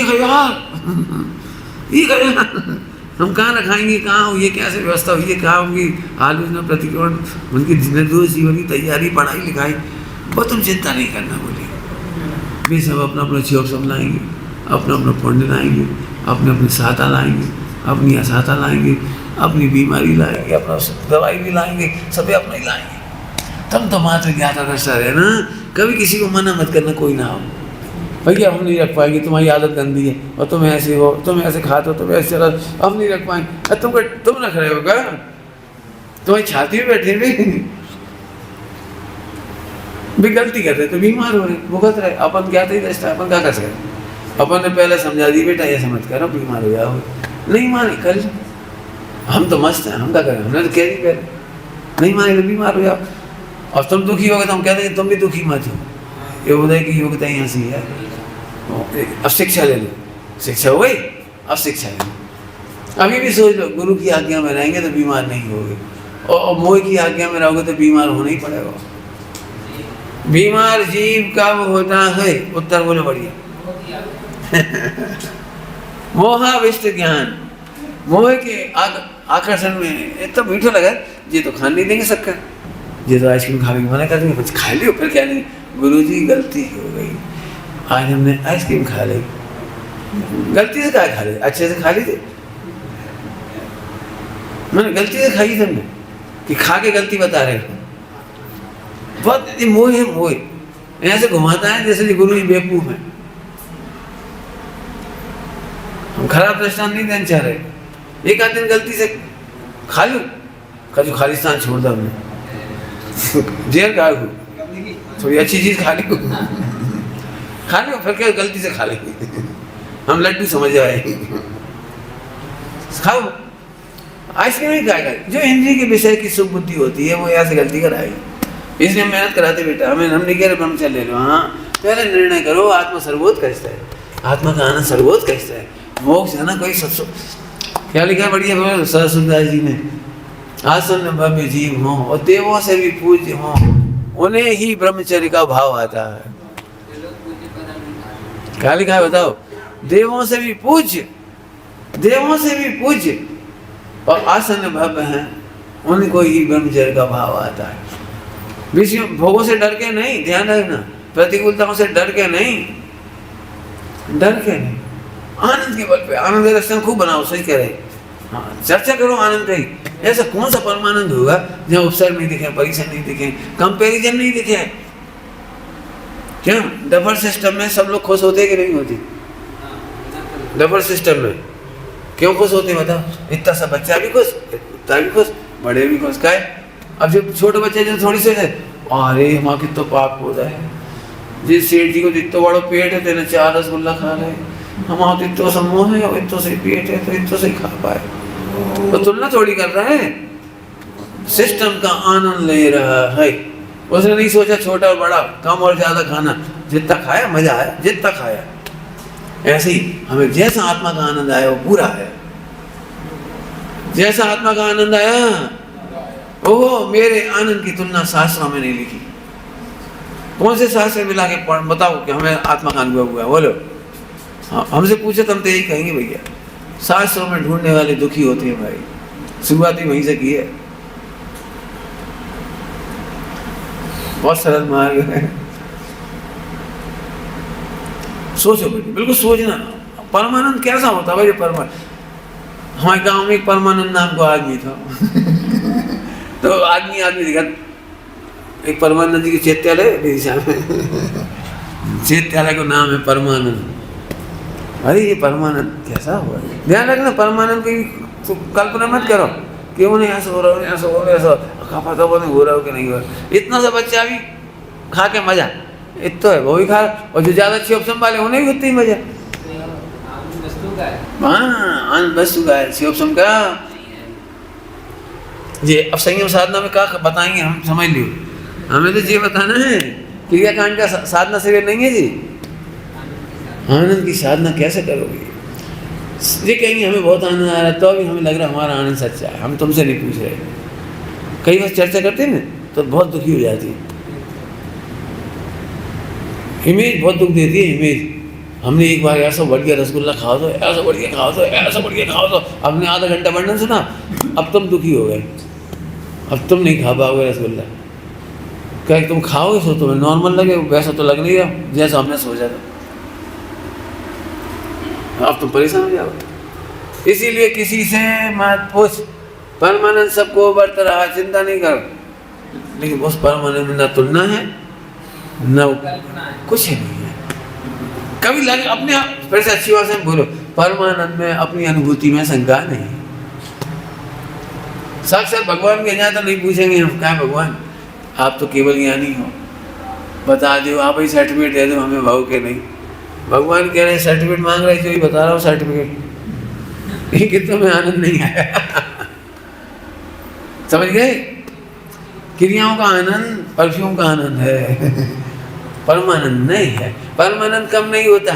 1000 हम कहाँ रखाएंगे, कहाँ हो, ये कैसे व्यवस्था हुई है, कहाँ होंगी आलोचना प्रतिक्रमण, उनकी निर्दोष जीवन की तैयारी, पढ़ाई लिखाई, बहुत तुम चिंता नहीं करना। बोले वे सब अपना अपना क्षोभ सब लाएंगे, अपना अपना पुण्य लाएंगे, अपने अपने सहायता लाएंगे, अपनी असहायता लाएंगे, अपनी बीमारी लाएंगे, अपना दवाई भी लाएंगे, सभी अपना ही लाएंगे। तुम तो मात्र ज्ञाता दृष्टा है ना, कभी किसी को मना मत करना, कोई ना हो भैया हम नहीं रख पाएंगे, तुम्हारी आदत गंदी है और तुम ऐसे हो, तुम ऐसे खाते हो, तुम ऐसे चला, हम नहीं रख पाएंगे। तुम रख रहे हो क्या? तुम्हारी छाती में बैठे भी गलती करते तो बीमार हो रहे, भुगत रहे। अपन क्या थे दृष्टा, अपन क्या कर सकते? अपन ने पहले समझा दी बेटा ऐसा मत करो, बीमार हो जाओ। नहीं माने, कर हम तो मस्त हैं, हम क्या करें? हमने तो कह दी पहले, नहीं माने तो बीमार हो जाओ। और तुम दुखी हो गए तो हम कहते हैं तुम भी दुखी मत हो। ये उदय की योग्यता यहाँ से है। अब शिक्षा ले लो, शिक्षा हो गई, अब शिक्षा ले लो। अभी भी सोच लो, गुरु की आज्ञा में रहेंगे तो बीमार नहीं होगे, और मोह की आज्ञा में रहोगे तो बीमार होना ही पड़ेगा। बीमार जीव कब होता है? उत्तर बोलो बढ़िया। मोहाविष्ट ज्ञान, मोह के आकर्षण में इतना मीठा लगा, ये तो खाने नहीं देंगे सबका, ये तो आइसक्रीम खाने की मना कर देंगे, कुछ खा लियो, फिर क्या नहीं, गुरुजी गलती हो गई, आज हमने आइसक्रीम खा ली। गलती से क्या खा ली? अच्छे से खा ली थी, मैंने गलती से खाई तुमने कि खा के गलती बता रहे हो। बहुत मोह है, मोह ऐसे घुमाता है जैसे गुरु जी बेवकूफ है। हम खराब दृष्टांत नहीं देना चाह रहे। एक आध दिन गलती से खा लो, कभी खालिस्तान छोड़ दो, हमने जेल का थोड़ी अच्छी चीज खा ली, खा लो, फिर क्या गलती से खा लेंगे, हम लड्डू समझ आए। खाओ आइसक्रीम ही खाएगा। जो इंद्रिय के विषय की सुख बुद्धि होती है वो यहाँ से गलती कराएगी, इसलिए हम मेहनत कराते बेटा। हमें हम नहीं कह रहे ब्रह्मचर्य ले लो, हाँ पहले निर्णय करो, आत्मा सर्वोत्त कैसा है, आत्मा का आनंद सर्वोत्त कैसा है, मोक्ष है ना कोई सब। क्या लिखा है बढ़िया सरस्वती जी ने, आसन भव्य जीव हो और देवों से भी पूज्य हो, उन्हें ही ब्रह्मचर्य का भाव आता है। क्या लिखा है बताओ? देवों से भी पूज्य देवों से भी पूज्य और आसन भव्य हैं, उनको ही ब्रह्मचर्य का भाव आता है। विषयों भोगों से डर के नहीं, ध्यान रखना, प्रतिकूलताओं से डर के नहीं, आनंद के बल पे। आनंद का दर्शन खूब बनाओ, सही कह रहे। हाँ, चर्चा करो आनंद का ही। ऐसा कौन सा परमानंद होगा जहाँ उपसर्ग नहीं दिखे, परीक्षण नहीं दिखे, कंपैरिजन नहीं दिखे? क्यों? डबल सिस्टम में सब लोग खुश होते कि नहीं होते? डबल सिस्टम में क्यों खुश होते बताओ? इतना सा बच्चा भी खुश, इतना भी खुश, बड़े भी खुश। का है? अब जो छोटे बच्चे जो थोड़ी से अरे माँ कितना पाप हो रहा है, जिस सेठ जी को जितना बड़ा पेट है तेने 4 रसगुल्ला खा रहे, हम इतना समूह है और इतना से पेट है तो इतना से खा पाए। तो तुलना थोड़ी कर रहा है, सिस्टम का आनंद ले रहा है। उसने नहीं सोचा छोटा और बड़ा, कम और ज्यादा खाना, जितना खाया मजा आया, जितना खाया। ऐसे ही हमें जैसा आत्मा का आनंद आया वो पूरा है। जैसा आत्मा का आनंद आया, ओ मेरे आनंद की तुलना शास्त्रों में नहीं लिखी। कौन से शास्त्र मिला के पढ़ बताओ कि हमें आत्मा का अनुभव हुआ? बोलो। हाँ, हमसे पूछे तो हम तो यही कहेंगे भैया, शास्त्रों में ढूंढने वाले दुखी होते हैं भाई। शुरुआत ही वहीं से की है। बहुत सरल मार्ग है। सोचो बेटी, बिल्कुल सोचना परमानंद कैसा होता है भाई। परमानंद, हमारे गांव में एक परमानंद नाम को आदमी था तो आदमी दिखा, एक परमानंद जी की चैत्यालय दिशा में चैत्यालय का नाम है परमानंद। अरे ये परमानंद कैसा हुआ? ध्यान रखना, परमानंद की तो कल्पना मत करो कि उन्हें ऐसा हो रहा है, ऐसा हो रहा है, ऐसा पता नहीं हो रहा हो कि नहीं हो रहा। इतना सा बच्चा भी खा के मजा, इतना है वो भी खा, और जो ज्यादा अच्छी ऑप्शन वाले उन्हें भी उतना ही मजा। हाँ, आनंद वस्तु का है, शिवोपम का। ये अब संयम साधना में क्या बताएंगे हम, समझ लियो। हमें तो ये बताना है क्रियाकांड का साधना से नहीं है जी। आनंद की साधना कैसे करोगे? ये कहेंगे हमें बहुत आनंद आ रहा है, तो अभी हमें लग रहा है हमारा आनंद सच्चा है, हम तुमसे नहीं पूछ रहे। कई बार चर्चा करते हैं ना तो बहुत दुखी हो जाती है। इमेज बहुत दुख देती है। इमेज, हमने एक बार ऐसा बढ़ गया रसगुल्ला खाओ तो, ऐसा बढ़ गया खाओ तो, ऐसा बढ़ गया खाओ तो, हमने आधा घंटा वर्णन सुना, अब तुम दुखी हो गए, अब तुम नहीं खा पाओगे रसगुल्ला। क्या तुम खाओगे सो तुम्हें नॉर्मल लगे, वैसा तो लग नहीं रहा जैसा हमने सोचा था, अब तुम परेशान हो जाओगे। इसीलिए किसी से मत पूछ, परमानंद सबको बरत रहा, चिंता नहीं कर। लेकिन उस परमानंद में न तुलना है न कुछ नहीं है। कभी लगे अपने आप, फिर से अच्छी भाषा में बोलो, परमानंद में अपनी अनुभूति में शंका नहीं। साक्षात भगवान के यहाँ तो नहीं पूछेंगे हम, क्या भगवान आप तो केवल ज्ञानी हो, बता दो आप ही सर्टिफिकेट दे दो हमें भाव के नहीं। भगवान कह रहे हैं सर्टिफिकेट मांग रहे, जो ही बता रहा हूँ सर्टिफिकेट, लेकिन तुम्हें आनंद नहीं आया। समझ गए? क्रियाओं का आनंद परफ्यूम का आनंद है, परमानंद नहीं है। परमानंद कम नहीं होता,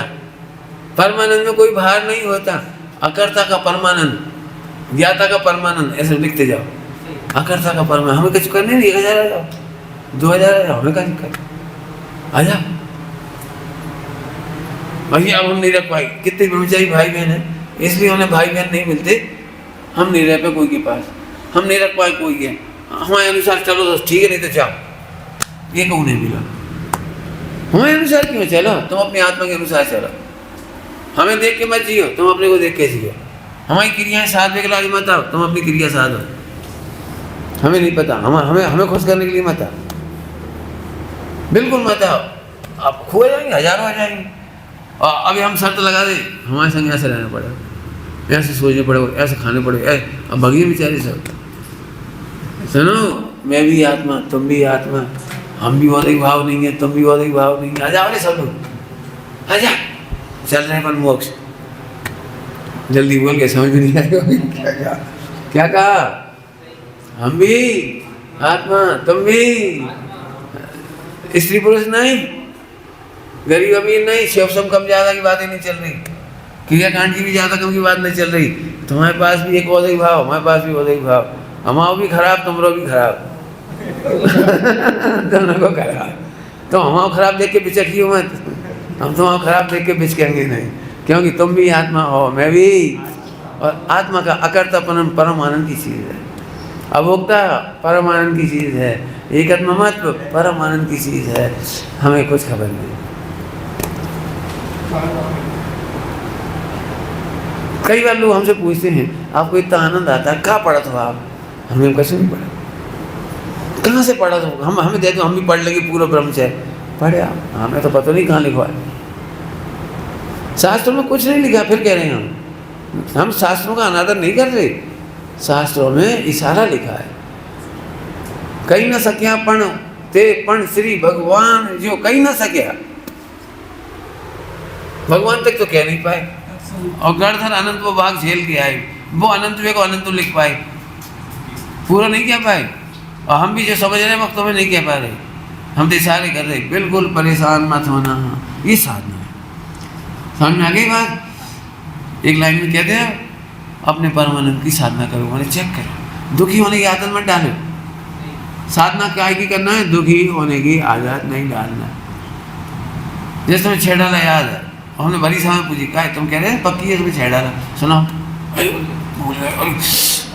परमानंद में कोई भार नहीं होता। अकर्ता का परमानंद, ज्ञाता का परमानंद, ऐसे लिखते जाओ। अकर्ता का परमानंद, हमें कुछ करने नहीं, 1000 आ जाओ, 2000 आ जाओ, हमें क्या दिक्कत, आ जाओ भैया। अब हम नहीं रख पाए, कितने ब्रह्मचारी भाई बहन हैं, इसलिए उन्हें भाई बहन नहीं मिलते। हम नहीं रह पाए कोई के पास, हम नहीं रख पाए कोई के, हमारे अनुसार चलो तो ठीक है, नहीं तो जाओ, ये कहूँ नहीं मिला। हमारे अनुसार क्यों चलो, तुम अपनी आत्मा के अनुसार चलो। हमें देख के मत जियो, तुम अपने को देख के जियो। हमारी क्रियाएं साधने के लिए मत आओ, तुम अपनी क्रिया साधो। हमें नहीं पता, हमें खुश करने के लिए मत आओ, बिल्कुल मत आओ। आप खो जाएंगे, हजारों आ जाएंगे। और अभी हम शर्त लगा दे, हमारे संग ऐसे रहना पड़ेगा, ऐसे सोचने पड़ेगा, ऐसे खाने पड़ेगा। अब भगिए बेचारे सब, सुनो, मैं भी आत्मा, तुम भी आत्मा, हम भी बहुत भाव नहीं है, तुम भी बहुत भाव नहीं है। आ जाओ सब लोग, आ जा, चल रहे अपन मोक्ष। जल्दी बोल के समझ में नहीं आएगा क्या कहा? हम भी आत्मा, तुम भी, स्त्री पुरुष नहीं, गरीब अमीर नहीं, शिवसम कम ज्यादा की बातें नहीं चल रही, क्रियाकांड की भी ज्यादा कम की बात नहीं चल रही। तुम्हारे पास भी एक और भाव, हमारे पास भी और भाव, हमारा भी खराब, तुमरो भी खराब, दोनों को खराब। तो हमारा खराब देख के बिचकियो मत, हम तुम्हारा खराब देख के बिचकेंगे नहीं, क्योंकि तुम भी आत्मा हो, मैं भी और आत्मा का अकर्ता परम आनंद की चीज़ है, अभोक्ता परम आनंद की चीज़ है, एकात्म महत्व परम आनंद की चीज़ है। हमें कुछ खबर नहीं। कई बार लोग हमसे पूछते हैं आपको इतना आनंद आता है, कहाँ पढ़ा था आप? हमने कैसे नहीं पढ़ा। कहाँ से पढ़ा था? हमें दे दो, हम भी पढ़ लेंगे पूरा ब्रह्मचर्य। पढ़े आप? हमें तो पता नहीं कहाँ लिखवा है। शास्त्रों में कुछ नहीं लिखा, फिर कह रहे हैं हम शास्त्रों का अनादर नहीं कर रहे। शास्त्रों में इशारा लिखा है, कहीं ना सकिया पण ते पण श्री भगवान जो कहीं ना सकिया, भगवान तक तो कह नहीं पाए। और गणधर अनंत वो भाग झेल के आए, वो अनंत वे को अनंत लिख पाए, पूरा नहीं कह पाए। और हम भी जो समझ रहे वक्तों में नहीं कह पा रहे, हम तो इशारे कर रहे। बिल्कुल परेशान मत होना, ये साधना है। समझ में आ गई बात? एक लाइन में कहते हैं अपने परमानंद की साधना करो, मैंने चेक करो, दुखी होने की आदत मत डालो। साधना क्या की करना है? दुखी होने की आदत नहीं डालना। जैसे तुम्हें छेड़ डाला याद है, हमने बड़ी समय पूछी क्या तुम कह रहे हैं पक्की है तुम्हें छेड़ डाला, सुना भूल गए।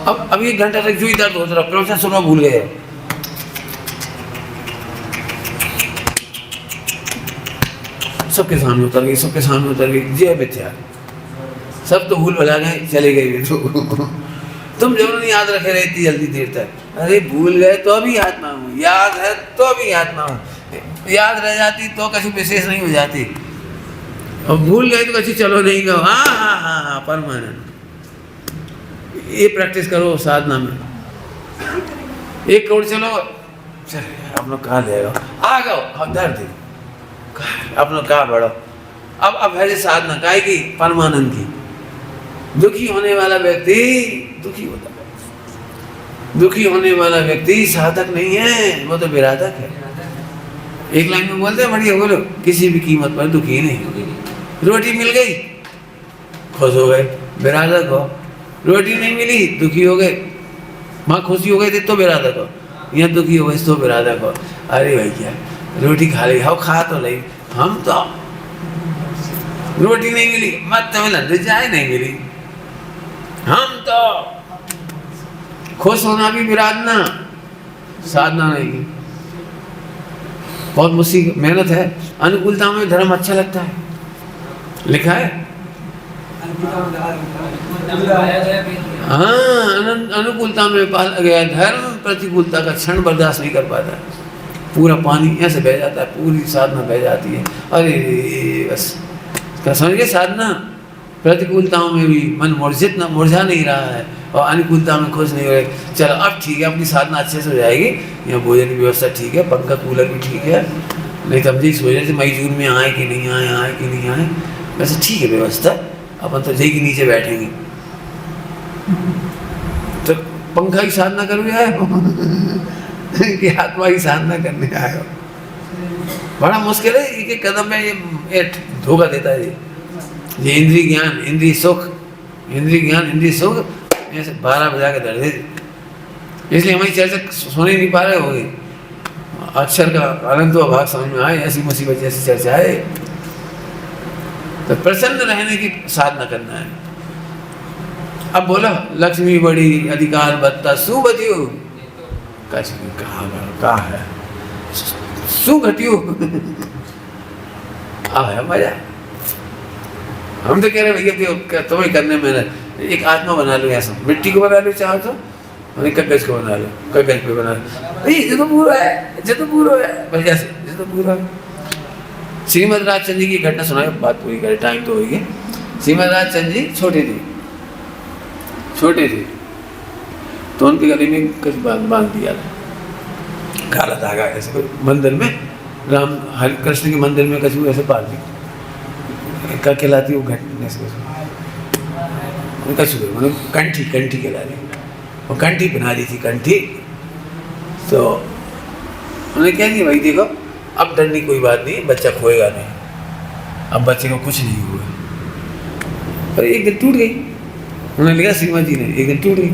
अब 1 घंटा तक जो ही दर्द होता रहा, प्रवचन सुनना भूल गए। सबके सामने उतर गई, सबके सामने उतर गई, जय बेचार सब तो भूल भुला गए, चले गए। तुम जरूर नहीं याद रखे रहे इतनी जल्दी देर तक। अरे भूल गए तो अभी आत्मा हूँ, याद है तो अभी आत्मा हूँ। याद रह जाती तो कभी विशेष नहीं हो जाती, और भूल गए तो कभी चलो नहीं गो। हाँ हाँ हाँ हाँ परमानंद। ये प्रैक्टिस करो साधना में। 1 करोड़ चलो, अपना कहाँ देगा, आ गो दर्द अपना कहाँ बढ़ो। अब है साधना काय की? परमानंद की। दुखी होने वाला व्यक्ति दुखी होता है, दुखी होने वाला व्यक्ति साधक नहीं है, वो तो विराधक है। एक लाइन में बोलते हैं बढ़िया बोलो, किसी भी कीमत पर दुखी नहीं। रोटी मिल गई खुश हो गए, विराधक हो। रोटी नहीं मिली दुखी हो गए, माँ खुशी हो गई थी तो विराधक हो, यहाँ दुखी हो गए तो विराधक हो। अरे भैया रोटी खा ली, हाँ खा तो नहीं, हम तो रोटी नहीं मिली मत मिला, चाय नहीं मिली, हम तो खुश होना भी विराधना, साधना नहीं। बहुत मुश्किल मेहनत है। अनुकूलता में धर्म अच्छा लगता है, लिखा है। हाँ अनुकूलता में पाला गया धर्म प्रतिकूलता का क्षण बर्दाश्त नहीं कर पाता। पूरा पानी ऐसे बह जाता है, पूरी साधना बह जाती है। अरे बस समझिए, साधना प्रतिकूलताओं में भी मन मुरझा नहीं रहा है, और अनुकूलता में खुश नहीं हो रहे। चलो अब ठीक है, अपनी साधना अच्छे से हो जाएगी। यहाँ भोजन की व्यवस्था ठीक है, पंखा कूलर भी ठीक है, नहीं तब जी सोच रहे थे मई जून में आए कि नहीं आए, आए कि नहीं आए। वैसे ठीक है व्यवस्था, अपन तो जय के नीचे बैठेंगे। तो पंखा की साधना कर आए हो कि आत्मा की साधना करने आए हो? बड़ा मुश्किल है। एक कदम में ये धोखा देता है। ये इंद्रिय ज्ञान, इंद्रिय सुख, इंद्रिय ज्ञान, इंद्रिय सुख ऐसे 12 बजा के दर्द है। इसलिए हमारी चर्चा सुन ही नहीं पा रहे होगी। अक्षर का अनंत भाग समझ में आए, ऐसी मुसीबत जैसी चर्चा है। तो प्रसन्न रहने की साधना करना है। अब बोलो लक्ष्मी बड़ी अधिकार बत्ता सुबधियो कहा है सुघटियो है मजा। हम तो कह रहे भैया तुम्हें करने में एक आत्मा बना लो, ऐसा मिट्टी को बना लो चाहो तो, कागज को बना लो, कागज पे बना लो। ये तो पूरा है, ये तो पूरा है, बढ़िया से ये तो पूरा है। श्रीमद राजचंद्र जी की घटना सुनाए, बात पूरी करे, टाइम तो हो गया। श्रीमद राजचंद्र जी छोटे थे तो उनके गले में कुछ बांध दिया था, काला धागा ऐसे कोई मंदिर में, राम हरि कृष्ण के मंदिर में कछु ऐसे बांध दी। क्या कहलाती वो घटना? कछु मतलब कंठी कहला रही, वो कंठी बना दी थी कंठी। तो उन्होंने कह दिया भाई देखो अब डरने कोई बात नहीं, बच्चा खोएगा नहीं, अब बच्चे को कुछ नहीं हुआ। पर एक दिन टूट गई। उन्होंने लिखा श्रीमद जी ने, एक दिन टूट गई।